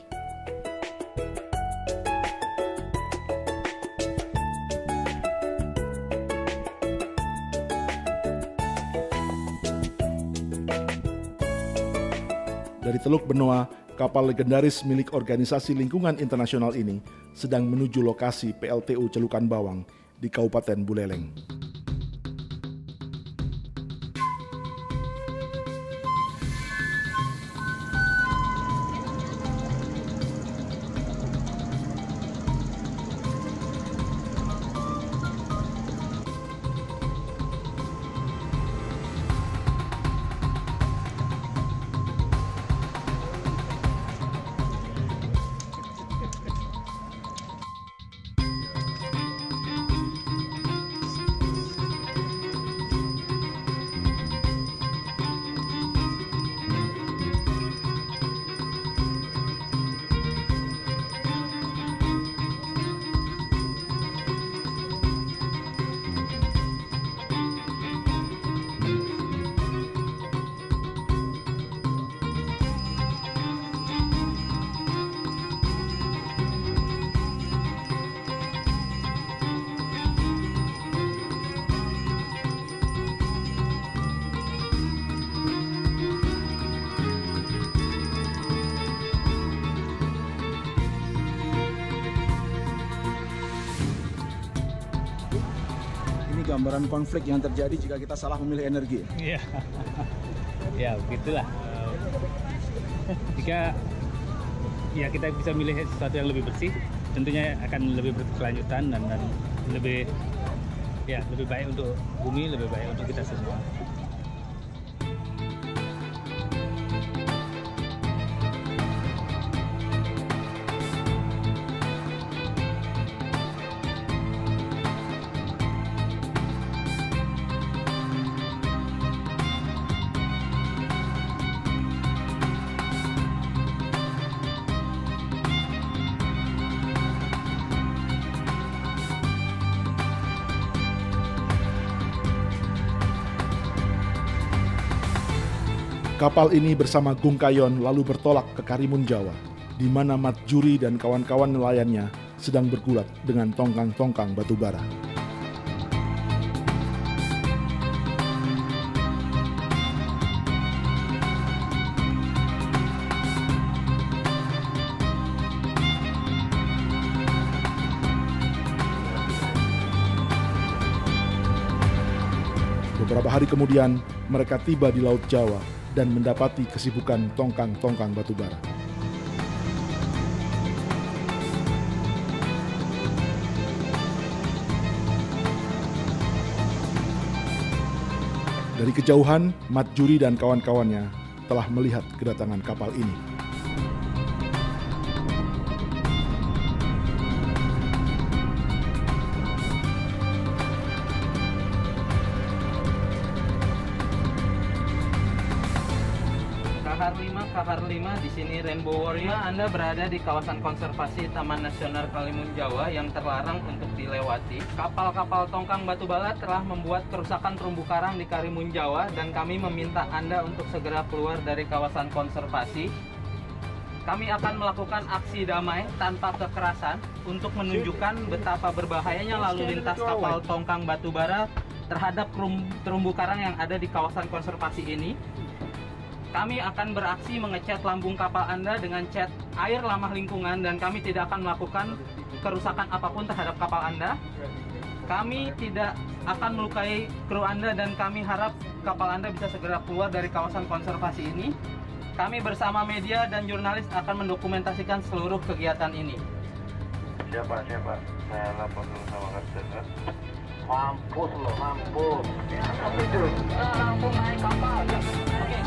Teluk Benoa, kapal legendaris milik Organisasi Lingkungan Internasional ini sedang menuju lokasi PLTU Celukan Bawang di Kabupaten Buleleng. Gambaran konflik yang terjadi jika kita salah memilih energi. Iya, ya begitulah. Jika ya kita bisa milih sesuatu yang lebih bersih, tentunya akan lebih berkelanjutan dan lebih baik untuk bumi, lebih baik untuk kita semua. Kapal ini bersama Gung Kayon lalu bertolak ke Karimun Jawa, di mana Mat Juri dan kawan-kawan nelayannya sedang bergulat dengan tongkang-tongkang batu bara. Beberapa hari kemudian, mereka tiba di Laut Jawa dan mendapati kesibukan tongkang-tongkang batu bara. Dari kejauhan, Mat Juri dan kawan-kawannya telah melihat kedatangan kapal ini. Kahar 5 di sini Rainbow Warrior. Anda berada di kawasan konservasi Taman Nasional Karimun Jawa yang terlarang untuk dilewati. Kapal-kapal tongkang batu bara telah membuat kerusakan terumbu karang di Karimun Jawa dan kami meminta Anda untuk segera keluar dari kawasan konservasi. Kami akan melakukan aksi damai tanpa kekerasan untuk menunjukkan betapa berbahayanya lalu lintas kapal tongkang batu bara terhadap terumbu karang yang ada di kawasan konservasi ini. Kami akan beraksi mengecat lambung kapal Anda dengan cat air ramah lingkungan dan kami tidak akan melakukan kerusakan apapun terhadap kapal Anda. Kami tidak akan melukai kru Anda dan kami harap kapal Anda bisa segera keluar dari kawasan konservasi ini. Kami bersama media dan jurnalis akan mendokumentasikan seluruh kegiatan ini. Siapa? Saya lapor dulu sama Kapten. Mampus loh, mampus. Apa itu? Langsung naik kapal. Oke.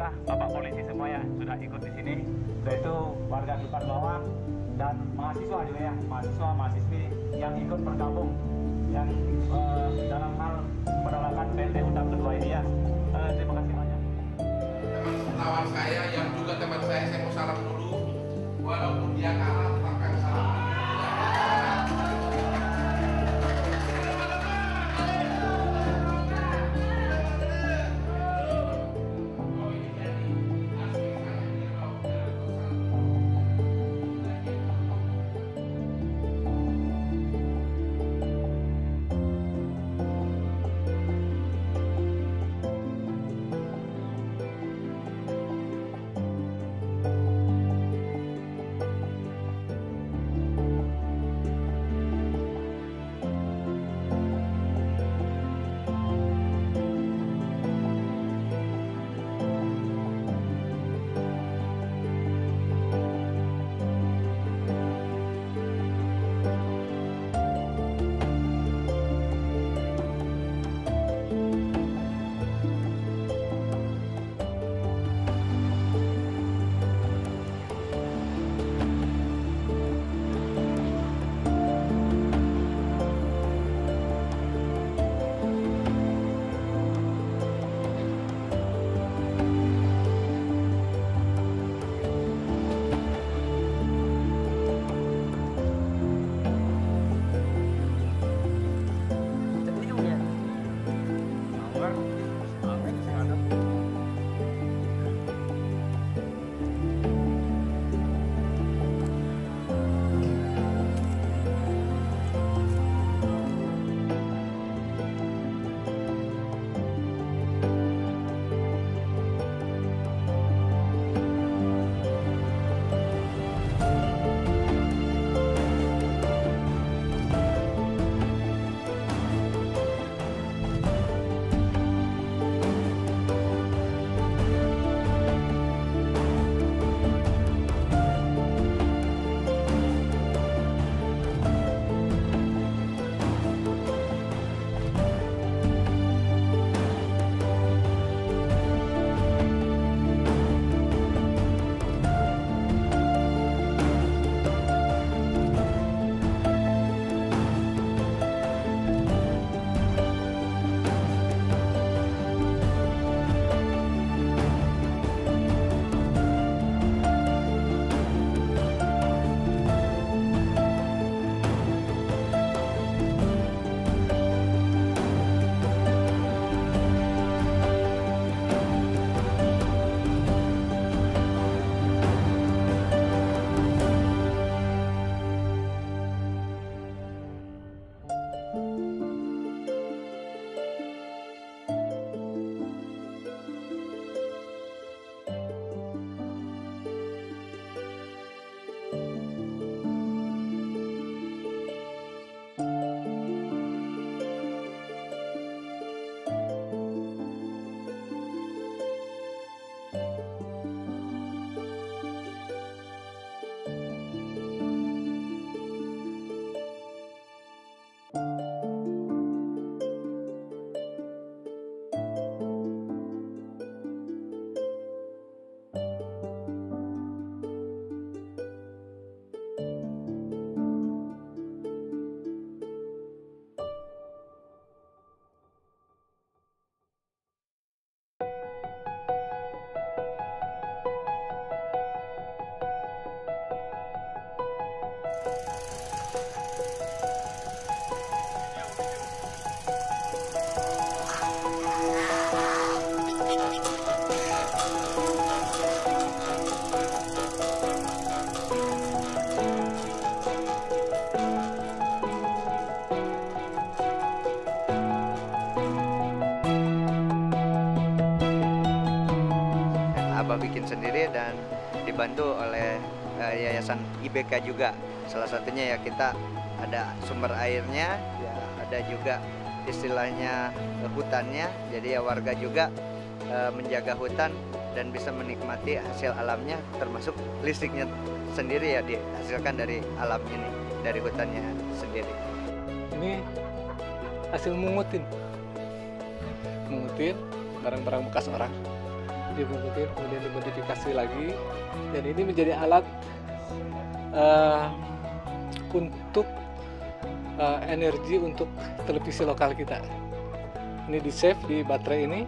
juga Bapak polisi semua ya sudah ikut di sini. Sudah itu warga Tupan Bawah dan mahasiswa juga ya, mahasiswi yang ikut bergabung yang dalam hal penolakan PLT Undang kedua ini ya. Terima kasih banyak. Teman saya yang juga teman saya mau salam dulu, walaupun dia kalah tetapkan salam. Abah bikin sendiri dan dibantu oleh Yayasan IBK juga. Salah satunya ya kita ada sumber airnya, ya ada juga istilahnya hutannya. Jadi ya warga juga menjaga hutan dan bisa menikmati hasil alamnya, termasuk listriknya sendiri ya dihasilkan dari alam ini, dari hutannya sendiri. Ini hasil mengutin barang-barang bekas orang. dibungkutin, kemudian dimodifikasi lagi, dan ini menjadi alat untuk energi untuk televisi lokal kita. Ini di save di baterai ini.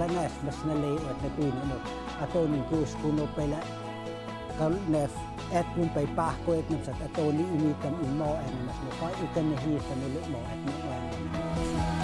Nef mas nalay at napino ato ni Diyos kuno pala kalau nef at kung pay pako at nung sa ato ni initam imo at mas mo pa ikan na hiya sa mulo mo at mo